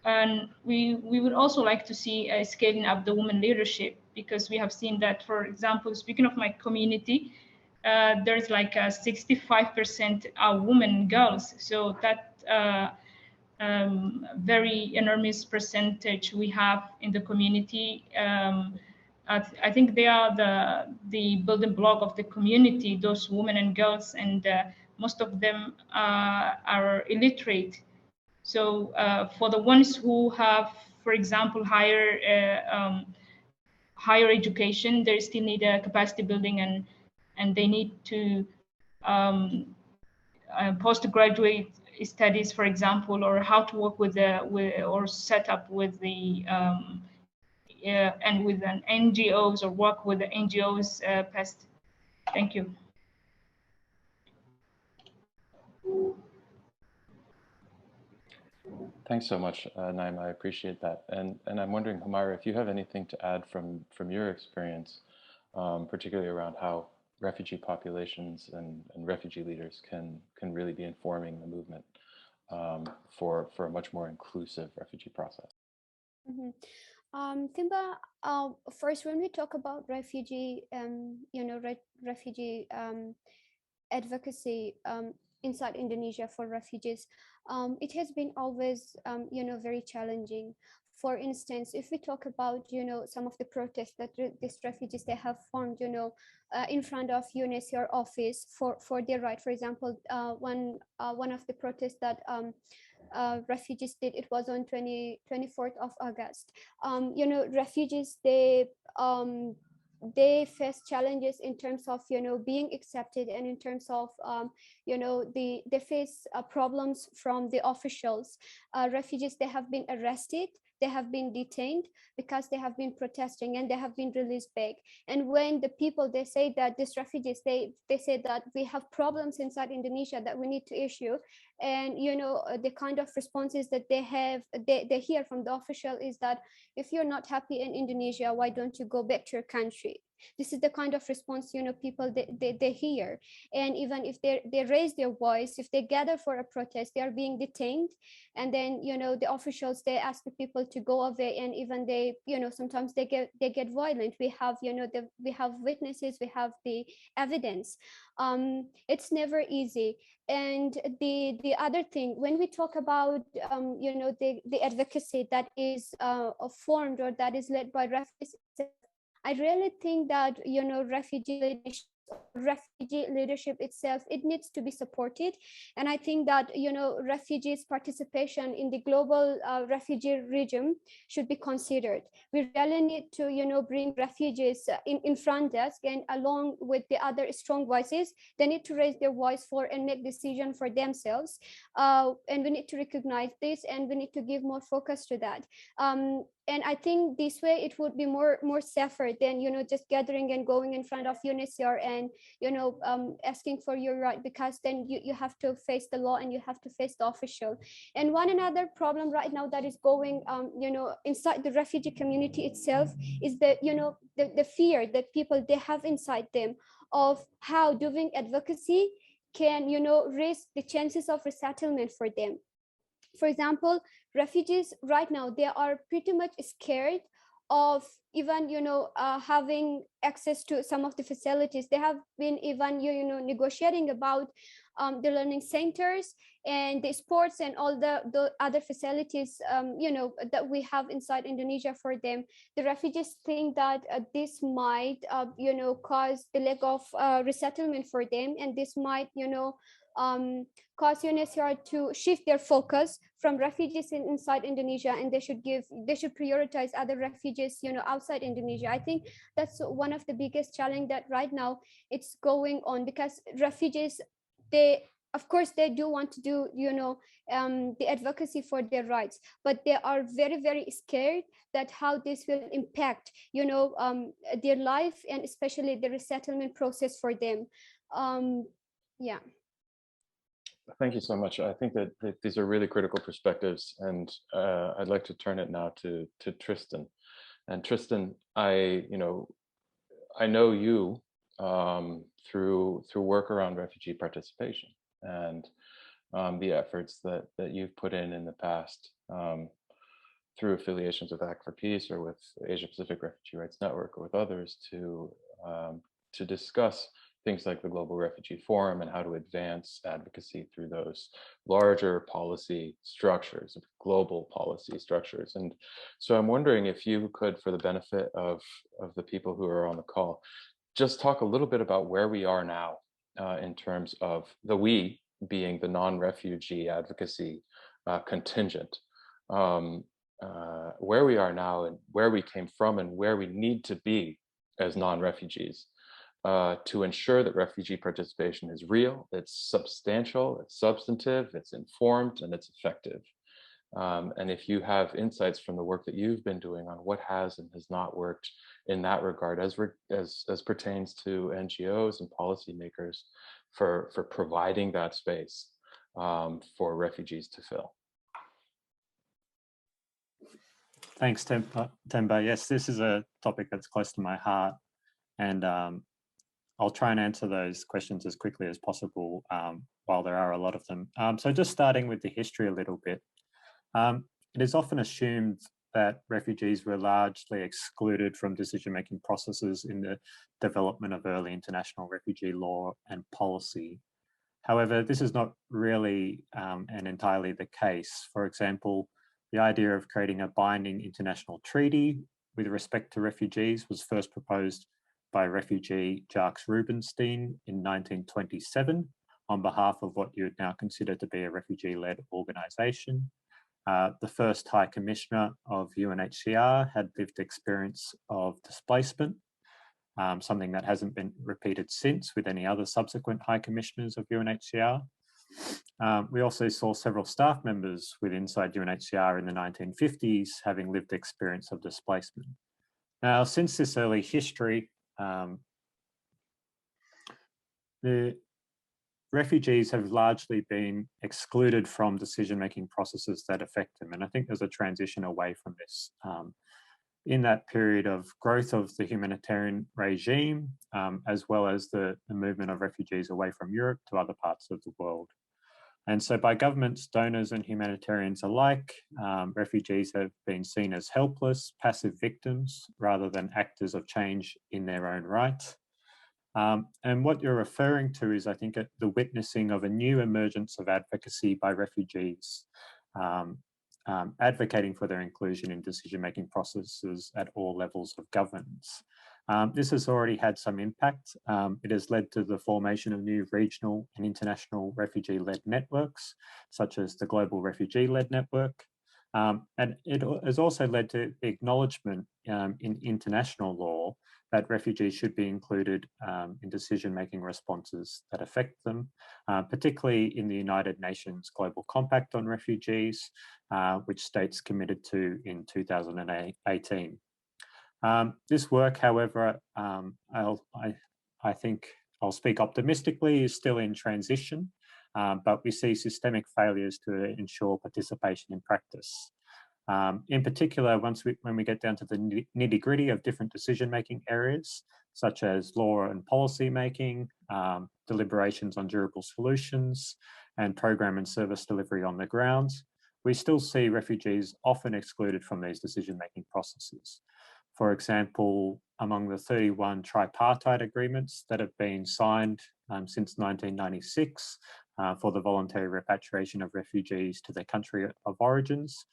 And we would also like to see scaling up the women leadership, because we have seen that, for example, speaking of my community, there's like 65% are women, girls. So that very enormous percentage we have in the community. I think they are the building block of the community, those women and girls, and most of them are illiterate. So for the ones who have, for example, higher education, they still need a capacity building, and they need to postgraduate studies, for example, or how to work with or set up with the and with an NGOs or work with the NGOs past. Thank you. Thanks so much, Naima. I appreciate that. And I'm wondering, Humaira, if you have anything to add from your experience, particularly around how refugee populations and refugee leaders can really be informing the movement for a much more inclusive refugee process. Thimba, first, when we talk about refugee, refugee advocacy inside Indonesia for refugees, it has been always, very challenging. For instance, if we talk about, some of the protests that these refugees, they have formed, in front of UNHCR office for their right. For example, one of the protests that refugees did, it was on 24th of August. Refugees, they face challenges in terms of being accepted, and in terms of they face problems from the officials. Refugees, they have been arrested, they have been detained because they have been protesting, and they have been released back. And when the people, they say that these refugees, they say that we have problems inside Indonesia that we need to issue, and the kind of responses that they have, they hear from the official is that if you're not happy in Indonesia, why don't you go back to your country? This is the kind of response, people they hear. And even if they raise their voice, if they gather for a protest, they are being detained. And then, the officials, they ask the people to go away, and even they, sometimes they get violent. We have, we have witnesses, we have the evidence. It's never easy. And the other thing, when we talk about the advocacy that is formed or that is led by refugees, I really think that refugee leadership itself, it needs to be supported. And I think that refugees' participation in the global refugee regime should be considered. We really need to bring refugees in front desk, and along with the other strong voices, they need to raise their voice for and make decision for themselves. And we need to recognize this, and we need to give more focus to that. And I think this way it would be more safer than just gathering and going in front of UNHCR and asking for your right, because then you have to face the law and you have to face the official. And one another problem right now that is going inside the refugee community itself is that the fear that people they have inside them of how doing advocacy can raise the chances of resettlement for them. For example, refugees right now, they are pretty much scared of even having access to some of the facilities. They have been even negotiating about the learning centers and the sports and all the other facilities that we have inside Indonesia for them. The refugees think that this might cause the lack of resettlement for them, and this might cause UNHCR to shift their focus from refugees inside Indonesia, and they should prioritize other refugees outside Indonesia. I think that's one of the biggest challenge that right now it's going on, because refugees, they of course they do want to do the advocacy for their rights, but they are very, very scared that how this will impact their life, and especially the resettlement process for them. Yeah. Thank you so much. I think that these are really critical perspectives, and I'd like to turn it now to Tristan. And Tristan, I know you through work around refugee participation and the efforts that you've put in the past through affiliations with Act for Peace or with Asia Pacific Refugee Rights Network or with others to discuss things like the Global Refugee Forum and how to advance advocacy through those larger policy structures, global policy structures. And so I'm wondering if you could, for the benefit of the people who are on the call, just talk a little bit about where we are now in terms of the we being the non-refugee advocacy contingent, where we are now and where we came from and where we need to be as non-refugees. To ensure that refugee participation is real, it's substantial, it's substantive, it's informed, and it's effective. And if you have insights from the work that you've been doing on what has and has not worked in that regard, as pertains to NGOs and policymakers for providing that space for refugees to fill. Thanks, Temba. Yes, this is a topic that's close to my heart, and I'll try and answer those questions as quickly as possible while there are a lot of them. So just starting with the history a little bit, it is often assumed that refugees were largely excluded from decision-making processes in the development of early international refugee law and policy. However, this is not really and entirely the case. For example, the idea of creating a binding international treaty with respect to refugees was first proposed by refugee Jacques Rubenstein in 1927 on behalf of what you would now consider to be a refugee-led organisation. The first High Commissioner of UNHCR had lived experience of displacement, something that hasn't been repeated since with any other subsequent High Commissioners of UNHCR. We also saw several staff members with inside UNHCR in the 1950s having lived experience of displacement. Now, since this early history, the refugees have largely been excluded from decision-making processes that affect them. And I think there's a transition away from this in that period of growth of the humanitarian regime, as well as the movement of refugees away from Europe to other parts of the world. And so by governments, donors and humanitarians alike, refugees have been seen as helpless, passive victims, rather than actors of change in their own right. And what you're referring to is, I think, the witnessing of a new emergence of advocacy by refugees, advocating for their inclusion in decision-making processes at all levels of governance. This has already had some impact. It has led to the formation of new regional and international refugee-led networks, such as the Global Refugee-led Network. And it has also led to the acknowledgement in international law that refugees should be included in decision-making responses that affect them, particularly in the United Nations Global Compact on Refugees, which states committed to in 2018. This work, however, I think I'll speak optimistically, is still in transition, but we see systemic failures to ensure participation in practice. In particular, when we get down to the nitty-gritty of different decision-making areas, such as law and policy making, deliberations on durable solutions, and program and service delivery on the ground, we still see refugees often excluded from these decision-making processes. For example, among the 31 tripartite agreements that have been signed since 1996 for the voluntary repatriation of refugees to their country of origins,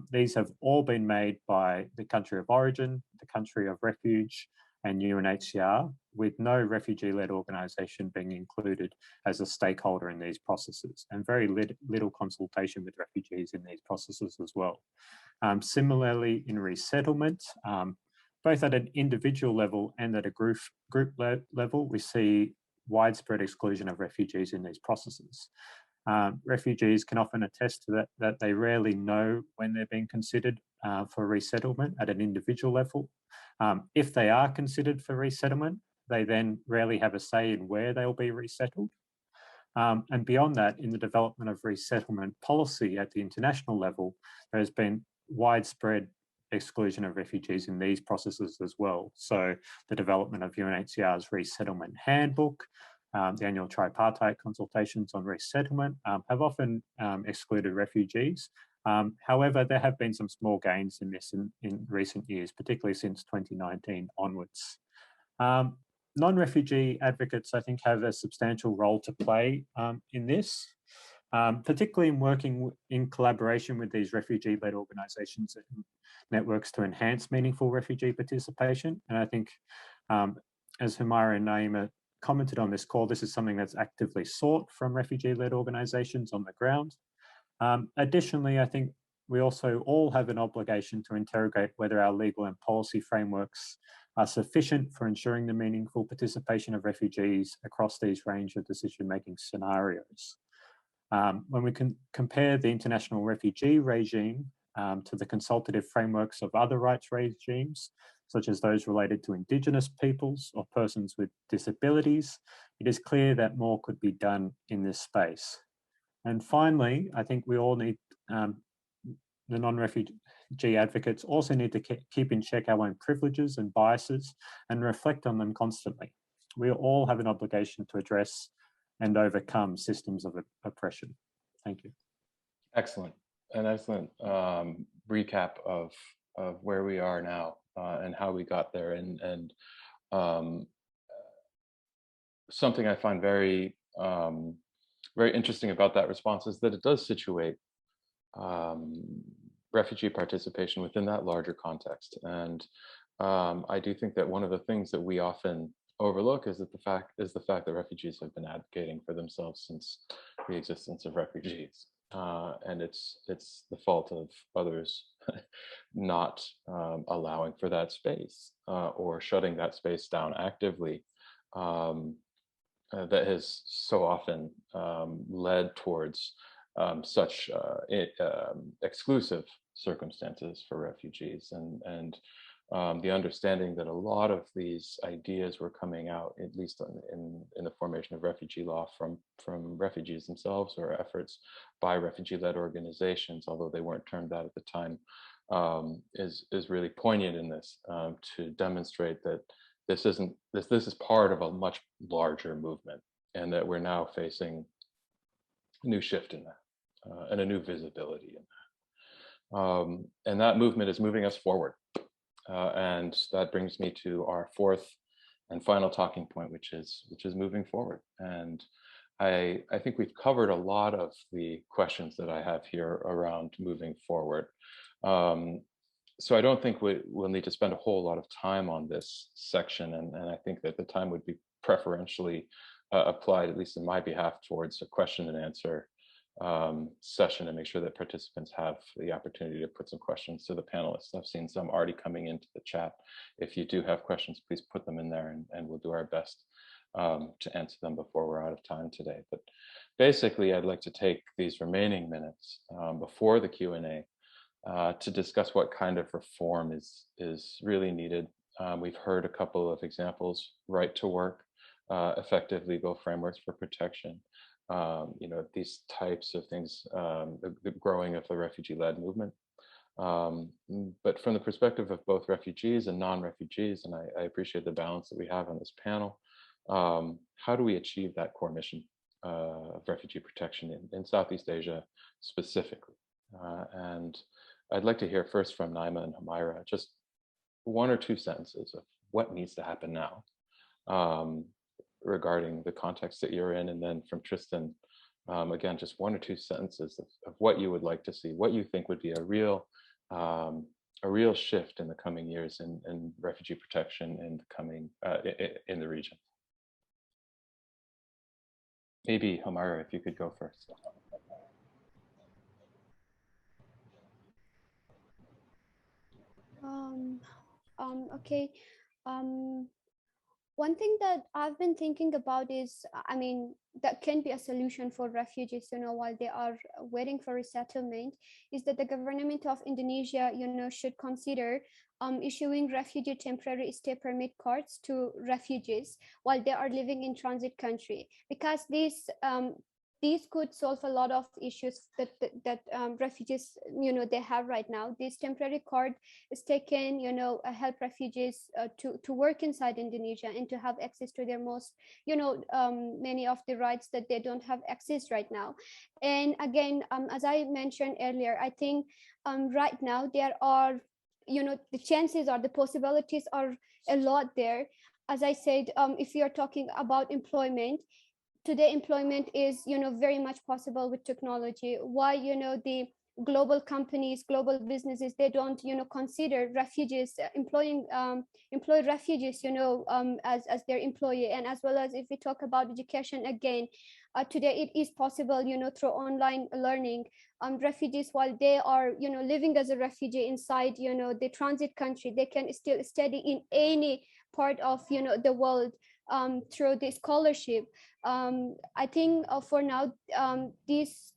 these have all been made by the country of origin, the country of refuge, and UNHCR, with no refugee-led organisation being included as a stakeholder in these processes, and very little consultation with refugees in these processes as well. Similarly, in resettlement, both at an individual level and at a group level, we see widespread exclusion of refugees in these processes. Refugees can often attest to that they rarely know when they're being considered for resettlement at an individual level. If they are considered for resettlement, they then rarely have a say in where they'll be resettled. And beyond that, in the development of resettlement policy at the international level, there has been widespread exclusion of refugees in these processes as well. So the development of UNHCR's resettlement handbook, the annual tripartite consultations on resettlement have often excluded refugees. However, there have been some small gains in this in recent years, particularly since 2019 onwards. Non-refugee advocates, I think, have a substantial role to play in this, particularly in working in collaboration with these refugee-led organisations and networks to enhance meaningful refugee participation. And I think, as Humaira and Naima commented on this call, this is something that's actively sought from refugee-led organisations on the ground. Additionally, I think we also all have an obligation to interrogate whether our legal and policy frameworks are sufficient for ensuring the meaningful participation of refugees across these range of decision-making scenarios. When we can compare the international refugee regime to the consultative frameworks of other rights regimes, such as those related to Indigenous peoples or persons with disabilities, it is clear that more could be done in this space. And finally, I think we all need, the non-refugee advocates also need to keep in check our own privileges and biases and reflect on them constantly. We all have an obligation to address and overcome systems of oppression. Thank you. Excellent. An excellent recap of where we are now and how we got there. And something I find very, very interesting about that response is that it does situate refugee participation within that larger context. And I do think that one of the things that we often overlook is that the fact that refugees have been advocating for themselves since the existence of refugees, and it's the fault of others not allowing for that space or shutting that space down actively. That has so often led towards such exclusive circumstances for refugees, and the understanding that a lot of these ideas were coming out, at least in the formation of refugee law, from refugees themselves or efforts by refugee-led organizations, although they weren't termed that at the time. is really poignant in this, to demonstrate that this is part of a much larger movement, and that we're now facing a new shift in that, and a new visibility in that. And that movement is moving us forward. And that brings me to our fourth and final talking point, which is moving forward. And I think we've covered a lot of the questions that I have here around moving forward. So I don't think we'll need to spend a whole lot of time on this section, and I think that the time would be preferentially applied, at least in my behalf, towards a question and answer session, and make sure that participants have the opportunity to put some questions to the panelists. I've seen some already coming into the chat. If you do have questions, please put them in there, and we'll do our best to answer them before we're out of time today. But basically, I'd like to take these remaining minutes before the Q&A to discuss what kind of reform is really needed. We've heard a couple of examples: right to work, effective legal frameworks for protection, these types of things, the growing of the refugee-led movement. But from the perspective of both refugees and non-refugees, and I appreciate the balance that we have on this panel, how do we achieve that core mission of refugee protection in Southeast Asia specifically? And I'd like to hear first from Naima and Humaira, just one or two sentences of what needs to happen now regarding the context that you're in, and then from Tristan, again, just one or two sentences of what you would like to see, what you think would be a real shift in the coming years in refugee protection in the coming in the region. Maybe Humaira, if you could go first. Okay. One thing that I've been thinking about is, that can be a solution for refugees, while they are waiting for resettlement, is that the government of Indonesia, should consider issuing refugee temporary stay permit cards to refugees while they are living in transit country, because these could solve a lot of issues that refugees, they have right now. This temporary card is taken, help refugees to work inside Indonesia and to have access to their most, many of the rights that they don't have access right now. And again, as I mentioned earlier, I think right now there are, the chances or the possibilities are a lot there. As I said, if you are talking about employment, today employment is very much possible with technology. Why the global companies, global businesses, they don't consider refugees, employ refugees as their employee. And as well as if we talk about education, again, today it is possible through online learning. Refugees, while they are living as a refugee inside the transit country, they can still study in any part of the world through the scholarship. I think for now, these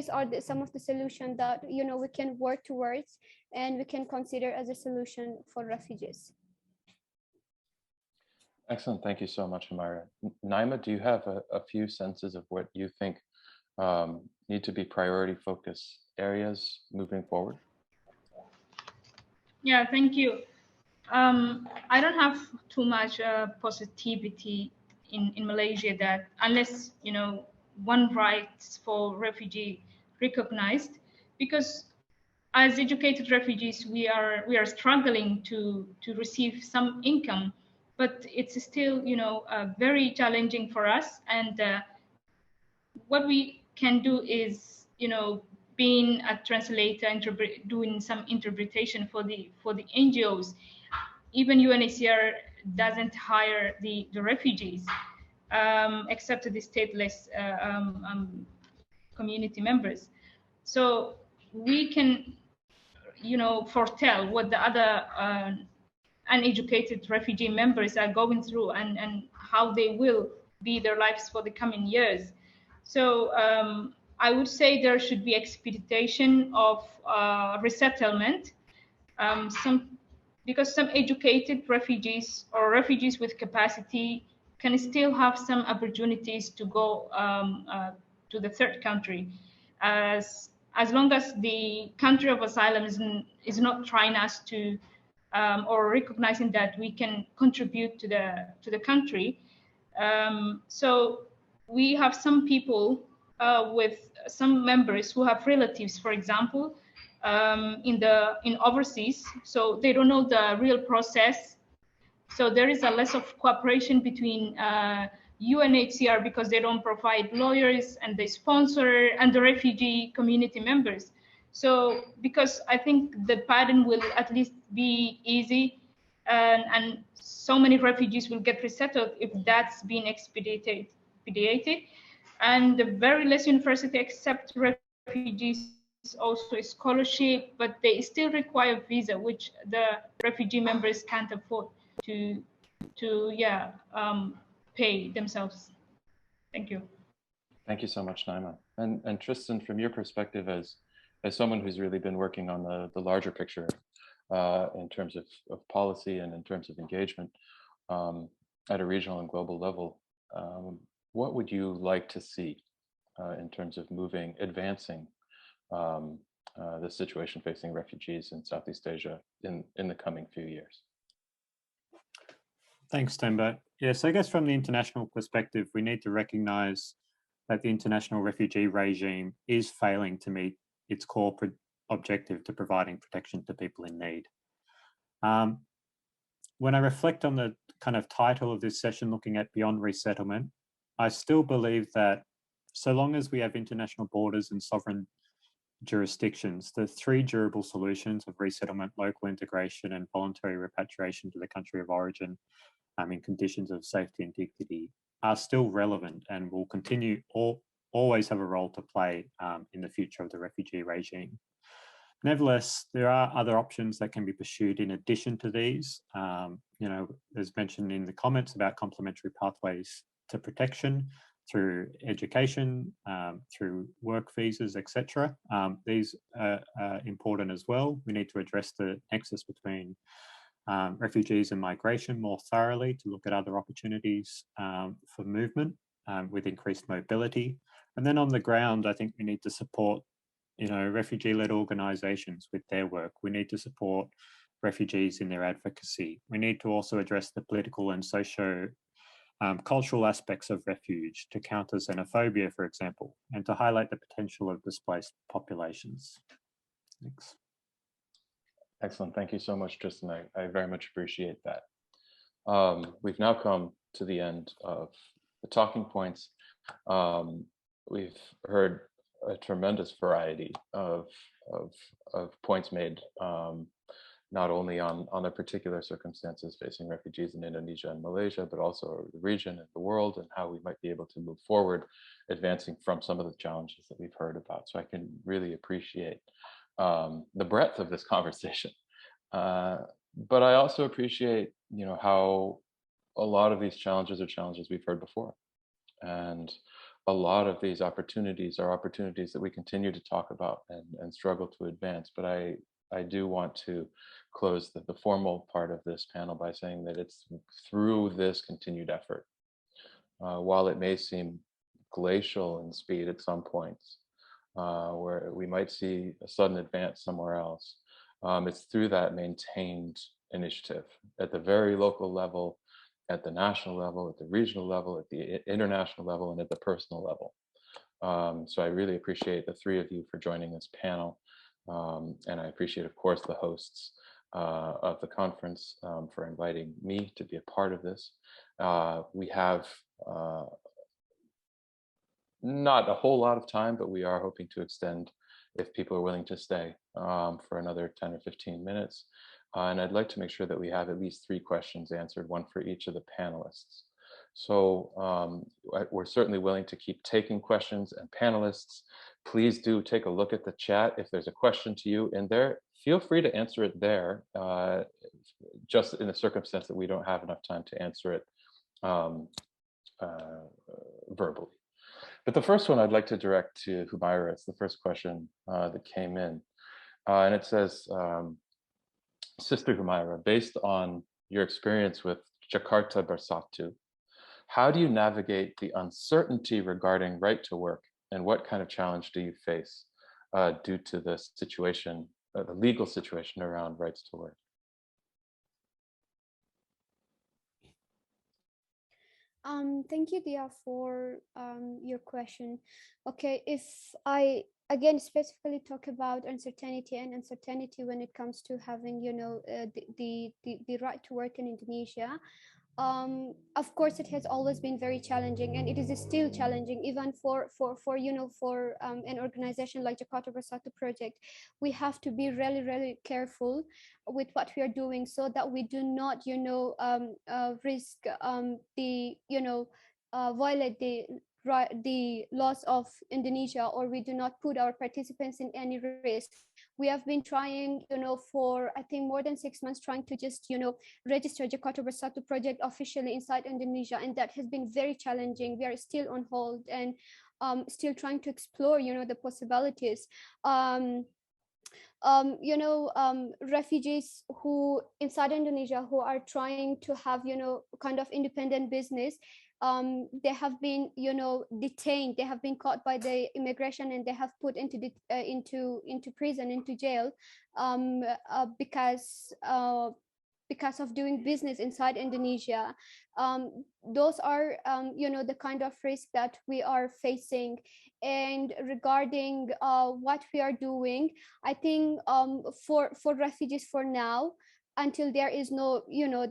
are some of the solutions that we can work towards and we can consider as a solution for refugees. Excellent, thank you so much, Humaira. Naima, do you have a few senses of what you think need to be priority focus areas moving forward? Yeah, thank you. I don't have too much positivity in Malaysia that unless one rights for refugee recognized, because as educated refugees we are struggling to receive some income, but it's still very challenging for us. And what we can do is being a translator, doing some interpretation for the NGOs. Even UNHCR doesn't hire the refugees, except the stateless community members. So we can, foretell what the other uneducated refugee members are going through and how they will be their lives for the coming years. So I would say there should be expedition of resettlement. Because some educated refugees or refugees with capacity can still have some opportunities to go to the third country. As as long as the country of asylum is not trying us to or recognizing that we can contribute to the country. So we have some people with some members who have relatives, for example, in overseas, so they don't know the real process. So there is a less of cooperation between UNHCR because they don't provide lawyers and the sponsor and the refugee community members. So because I think the pattern will at least be easy, and so many refugees will get resettled if that's being expedited. And the very less university accept refugees also a scholarship, but they still require visa, which the refugee members can't afford to pay themselves. Thank you. Thank you so much, Naima. And Tristan, from your perspective as someone who's really been working on the larger picture in terms of policy and in terms of engagement at a regional and global level, what would you like to see in terms of advancing the situation facing refugees in Southeast Asia in the coming few years? Thanks, Temba. Yes, I guess from the international perspective, we need to recognize that the international refugee regime is failing to meet its core objective to providing protection to people in need. When I reflect on the kind of title of this session, looking at beyond resettlement, I still believe that so long as we have international borders and sovereign jurisdictions, the three durable solutions of resettlement, local integration, and voluntary repatriation to the country of origin in conditions of safety and dignity are still relevant and will continue always have a role to play in the future of the refugee regime. Nevertheless, there are other options that can be pursued in addition to these. As mentioned in the comments about complementary pathways to protection through education, through work visas, etc. These are important as well. We need to address the nexus between refugees and migration more thoroughly to look at other opportunities for movement with increased mobility. And then on the ground, I think we need to support refugee-led organizations with their work. We need to support refugees in their advocacy. We need to also address the political and cultural aspects of refuge to counter xenophobia, for example, and to highlight the potential of displaced populations. Thanks. Excellent. Thank you so much, Tristan. I very much appreciate that. We've now come to the end of the talking points. We've heard a tremendous variety of points made, not only on the particular circumstances facing refugees in Indonesia and Malaysia, but also the region and the world, and how we might be able to move forward, advancing from some of the challenges that we've heard about. So I can really appreciate the breadth of this conversation. But I also appreciate, how a lot of these challenges are challenges we've heard before. And a lot of these opportunities are opportunities that we continue to talk about and struggle to advance. But I do want to close the formal part of this panel by saying that it's through this continued effort, while it may seem glacial in speed at some points, where we might see a sudden advance somewhere else, it's through that maintained initiative at the very local level, at the national level, at the regional level, at the international level, and at the personal level. So I really appreciate the three of you for joining this panel. And I appreciate, of course, the hosts of the conference for inviting me to be a part of this. We have not a whole lot of time, but we are hoping to extend, if people are willing to stay, for another 10 or 15 minutes. And I'd like to make sure that we have at least 3 questions answered, one for each of the panelists. So we're certainly willing to keep taking questions, and panelists, please do take a look at the chat. If there's a question to you in there, feel free to answer it there, just in the circumstance that we don't have enough time to answer it verbally. But the first one I'd like to direct to Humaira. It's the first question that came in. And it says, Sister Humaira, based on your experience with Jakarta Bersatu, how do you navigate the uncertainty regarding right to work, and what kind of challenge do you face due to the situation, the legal situation around rights to work. Thank you, Dia, for your question. Okay, if I again specifically talk about uncertainty when it comes to having, you know, the right to work in Indonesia. Of course, it has always been very challenging, and it is still challenging, even for you know, for an organization like Jakarta Bersatu Project. We have to be really careful with what we are doing, so that we do not, you know, risk the, you know, violate the laws of Indonesia, or we do not put our participants in any risk. We have been trying, you know, for I think more than 6 months, trying to just, you know, register Jakarta Bersatu Project officially inside Indonesia, and that has been very challenging. We are still on hold and still trying to explore, you know, the possibilities. You know, refugees who inside Indonesia who are trying to have, you know, kind of independent business, they have been, you know, detained. They have been caught by the immigration, and they have put into the into prison, into jail, because of doing business inside Indonesia. Those are, you know, the kind of risk that we are facing. And regarding what we are doing, I think for refugees for now, until there is no, you know,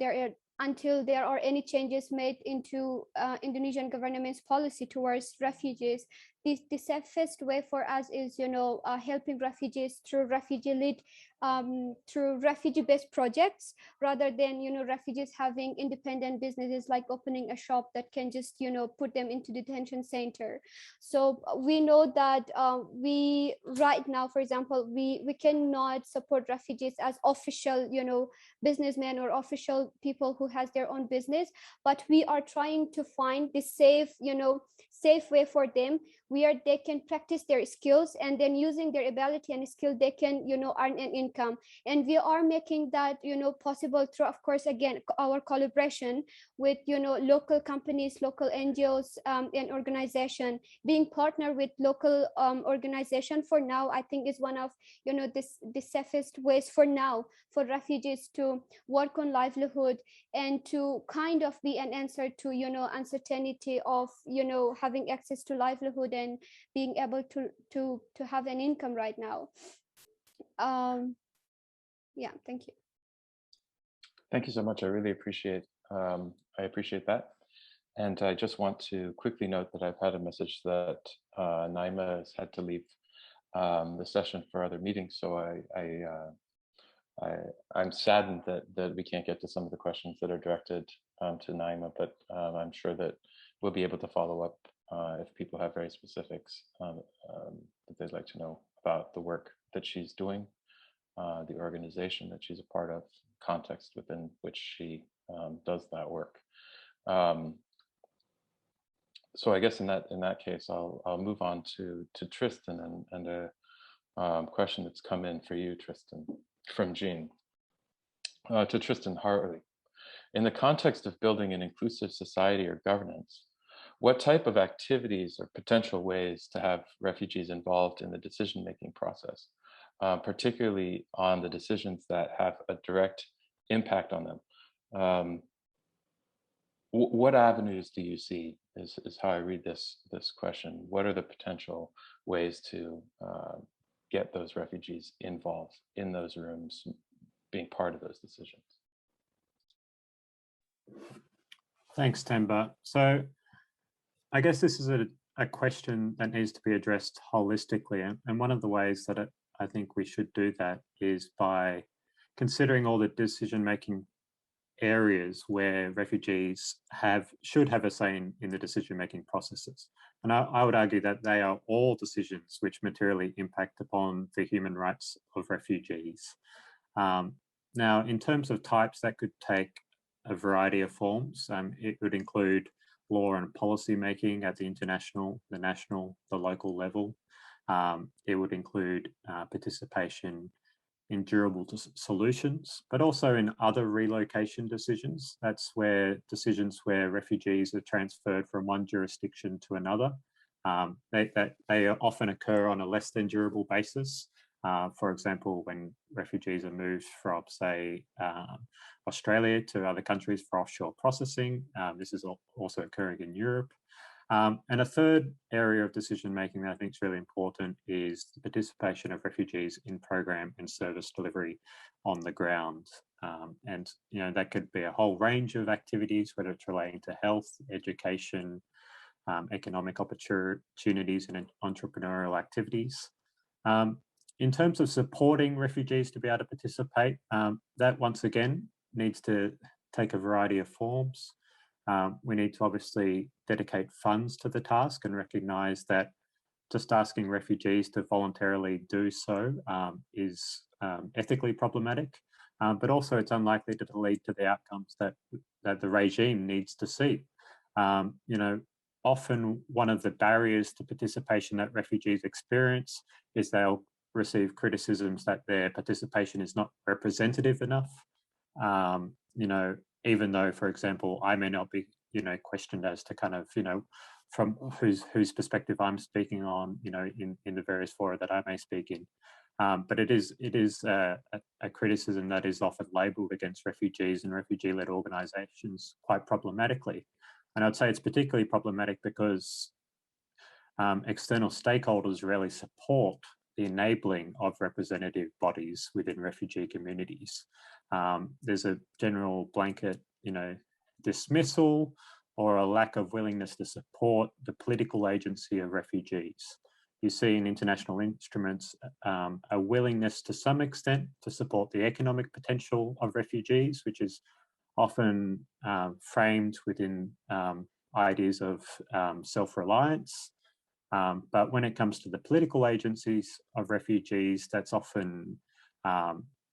until there are any changes made into Indonesian government's policy towards refugees, the safest way for us is, you know, helping refugees through refugee-led, through refugee-based projects, rather than, you know, refugees having independent businesses like opening a shop that can just, you know, put them into detention center. So we know that we right now, for example, we cannot support refugees as official, you know, businessmen or official people who has their own business, but we are trying to find the safe, you know, safe way for them, where they can practice their skills, and then using their ability and skill, they can, you know, earn an income. And we are making that, you know, possible through, of course, again, our collaboration with, you know, local companies, local NGOs, and organization. Being partner with local organization for now, I think, is one of, you know, the safest ways for now for refugees to work on livelihood, and to kind of be an answer to, you know, uncertainty of, you know, having access to livelihood and being able to have an income right now. Yeah, thank you. Thank you so much. I really appreciate that. And I just want to quickly note that I've had a message that Naima has had to leave the session for other meetings. So I'm saddened that we can't get to some of the questions that are directed to Naima, but I'm sure that we'll be able to follow up if people have very specifics that they'd like to know about the work that she's doing, the organization that she's a part of, context within which she does that work. So I guess in that case, I'll move on to Tristan and a question that's come in for you, Tristan, from Jean. To Tristan Hartley. In the context of building an inclusive society or governance, what type of activities or potential ways to have refugees involved in the decision-making process, particularly on the decisions that have a direct impact on them? What avenues do you see is how I read this question? What are the potential ways to get those refugees involved in those rooms, being part of those decisions? Thanks, Temba. So I guess this is a question that needs to be addressed holistically. And one of the ways that I think we should do that is by considering all the decision-making areas where refugees should have a say in the decision-making processes. And I would argue that they are all decisions which materially impact upon the human rights of refugees. Now, in terms of types, that could take a variety of forms. It would include law and policy making at the international, the national, the local level. It would include participation in durable solutions, but also in other relocation decisions. That's where decisions where refugees are transferred from one jurisdiction to another, They often occur on a less than durable basis. For example, when refugees are moved from, say, Australia to other countries for offshore processing, this is also occurring in Europe. And a third area of decision making that I think is really important is the participation of refugees in program and service delivery on the ground. And that could be a whole range of activities, whether it's relating to health, education, economic opportunities and entrepreneurial activities. In terms of supporting refugees to be able to participate, that once again needs to take a variety of forms. We need to obviously dedicate funds to the task and recognise that just asking refugees to voluntarily do so is ethically problematic, but also it's unlikely to lead to the outcomes that the regime needs to see. Often one of the barriers to participation that refugees experience is they'll receive criticisms that their participation is not representative enough. Even though, for example, I may not be, questioned as to kind of, from whose perspective I'm speaking on, in the various fora that I may speak in. But it is a criticism that is often labelled against refugees and refugee-led organisations quite problematically. And I'd say it's particularly problematic because external stakeholders rarely support the enabling of representative bodies within refugee communities. There's a general blanket, dismissal or a lack of willingness to support the political agency of refugees. You see in international instruments a willingness to some extent to support the economic potential of refugees, which is often framed within ideas of self-reliance. But when it comes to the political agencies of refugees, that's often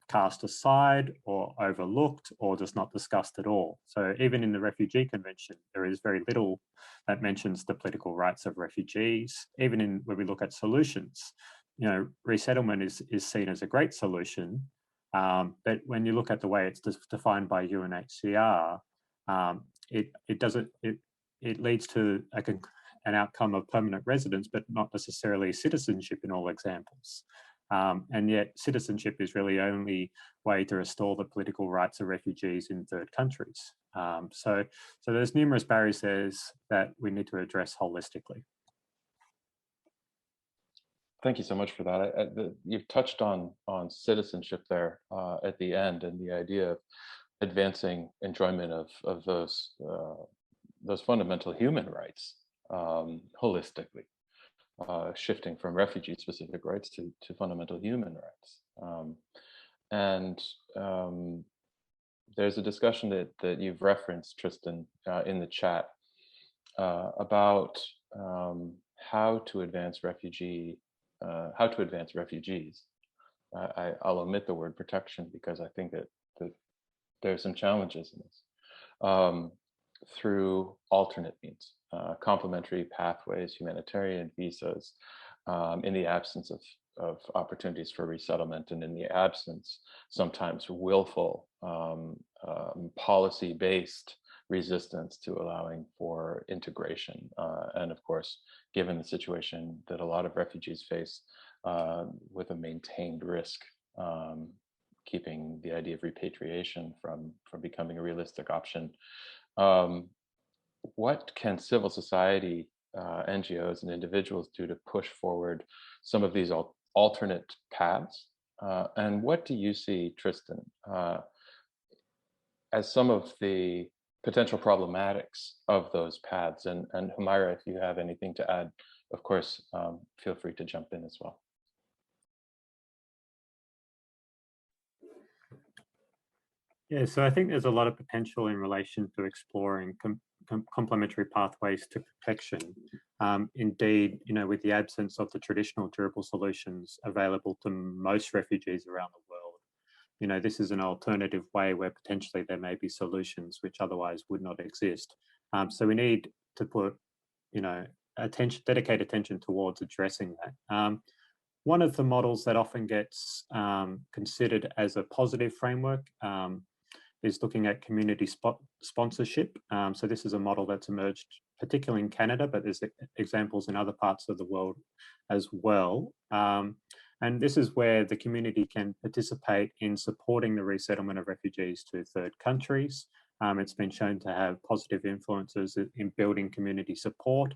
cast aside or overlooked or just not discussed at all. So even in the Refugee Convention, there is very little that mentions the political rights of refugees. Even when we look at solutions, resettlement is seen as a great solution, but when you look at the way it's defined by UNHCR, it leads to an outcome of permanent residence, but not necessarily citizenship in all examples. And yet citizenship is really the only way to restore the political rights of refugees in third countries. So there's numerous barriers there that we need to address holistically. Thank you so much for that. You've touched on citizenship there at the end, and the idea of advancing enjoyment of those fundamental human rights holistically, shifting from refugee-specific rights to fundamental human rights. There's a discussion that you've referenced, Tristan, in the chat about how to advance refugees. I'll omit the word protection because I think that there's some challenges in this. Through alternate means, complementary pathways, humanitarian visas, in the absence of opportunities for resettlement, and in the absence, sometimes willful, policy-based resistance to allowing for integration. And of course, given the situation that a lot of refugees face with a maintained risk, keeping the idea of repatriation from becoming a realistic option. What can civil society, NGOs and individuals do to push forward some of these alternate paths? And what do you see, Tristan, as some of the potential problematics of those paths? And Humaira, if you have anything to add, of course, feel free to jump in as well. Yeah, so I think there's a lot of potential in relation to exploring complementary pathways to protection. Indeed, with the absence of the traditional durable solutions available to most refugees around the world, this is an alternative way where potentially there may be solutions which otherwise would not exist. So we need to put, dedicate attention towards addressing that. One of the models that often gets considered as a positive framework is looking at community sponsorship. So this is a model that's emerged particularly in Canada, but there's examples in other parts of the world as well. And this is where the community can participate in supporting the resettlement of refugees to third countries. It's been shown to have positive influences in building community support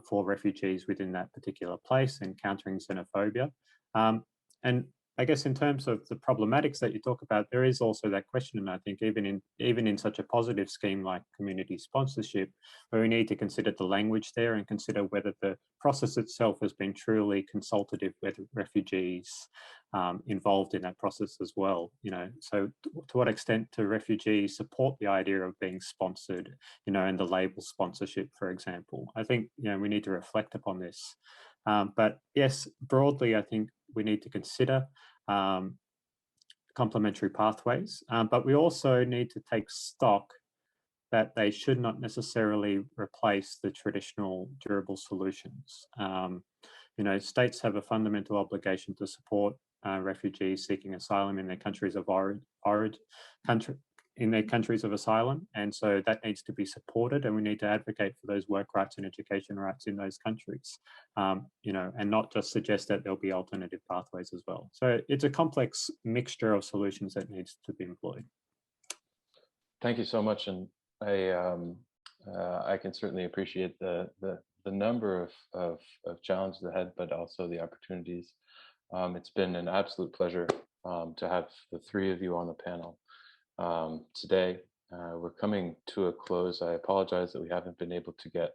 for refugees within that particular place and countering xenophobia. And I guess in terms of the problematics that you talk about, there is also that question, and I think even in such a positive scheme like community sponsorship, where we need to consider the language there and consider whether the process itself has been truly consultative with refugees involved in that process as well. You know, so to what extent do refugees support the idea of being sponsored, you know, and the label sponsorship, for example? I think, you know, we need to reflect upon this. But yes, broadly, I think we need to consider complementary pathways, but we also need to take stock that they should not necessarily replace the traditional durable solutions. You know, states have a fundamental obligation to support refugees seeking asylum in their countries of asylum, and so that needs to be supported, and we need to advocate for those work rights and education rights in those countries, you know, and not just suggest that there'll be alternative pathways as well. So it's a complex mixture of solutions that needs to be employed. Thank you so much, and I can certainly appreciate the number of challenges ahead, but also the opportunities. It's been an absolute pleasure to have the three of you on the panel today. We're coming to a close. I apologize that we haven't been able to get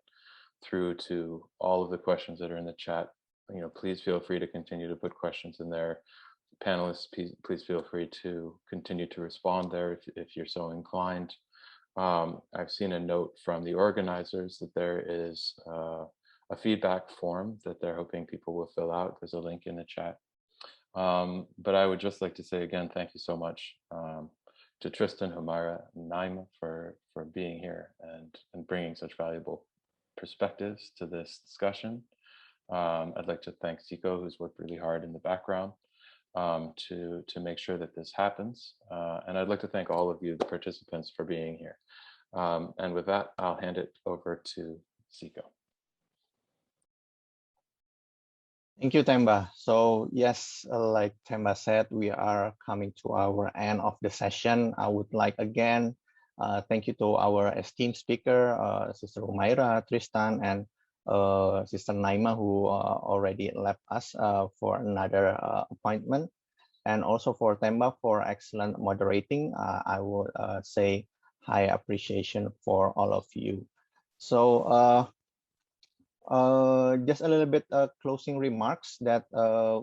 through to all of the questions that are in the chat. You know, please feel free to continue to put questions in there. Panelists, please feel free to continue to respond there if you're so inclined. I've seen a note from the organizers that there is a feedback form that they're hoping people will fill out. There's a link in the chat. But I would just like to say again, thank you so much to Tristan, Humaira, and Naima for being here and bringing such valuable perspectives to this discussion. I'd like to thank Zico, who's worked really hard in the background to make sure that this happens. And I'd like to thank all of you, the participants, for being here. And with that, I'll hand it over to Zico. Thank you, Themba. So yes, like Themba said, we are coming to our end of the session. I would like again, thank you to our esteemed speaker, Sister Humaira, Tristan, and Sister Naima, who already left us for another appointment. And also for Themba for excellent moderating. I would say high appreciation for all of you. So just a little bit closing remarks that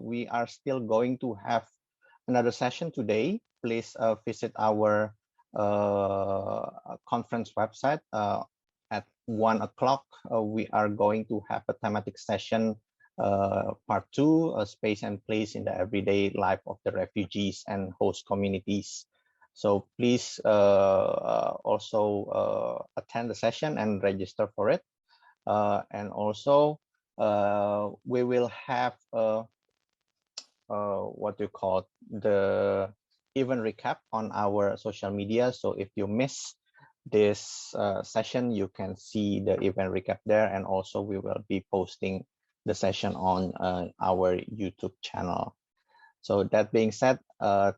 we are still going to have another session today. Please visit our conference website. At 1 o'clock, we are going to have a thematic session, part 2, space and place in the everyday life of the refugees and host communities. So please also attend the session and register for it. And also we will have what you call the event recap on our social media. So if you miss this session, you can see the event recap there, and also we will be posting the session on our YouTube channel. So that being said,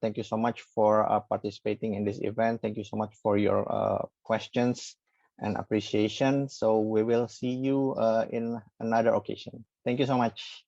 thank you so much for participating in this event. Thank you so much for your questions and appreciation. So we will see you in another occasion. Thank you so much.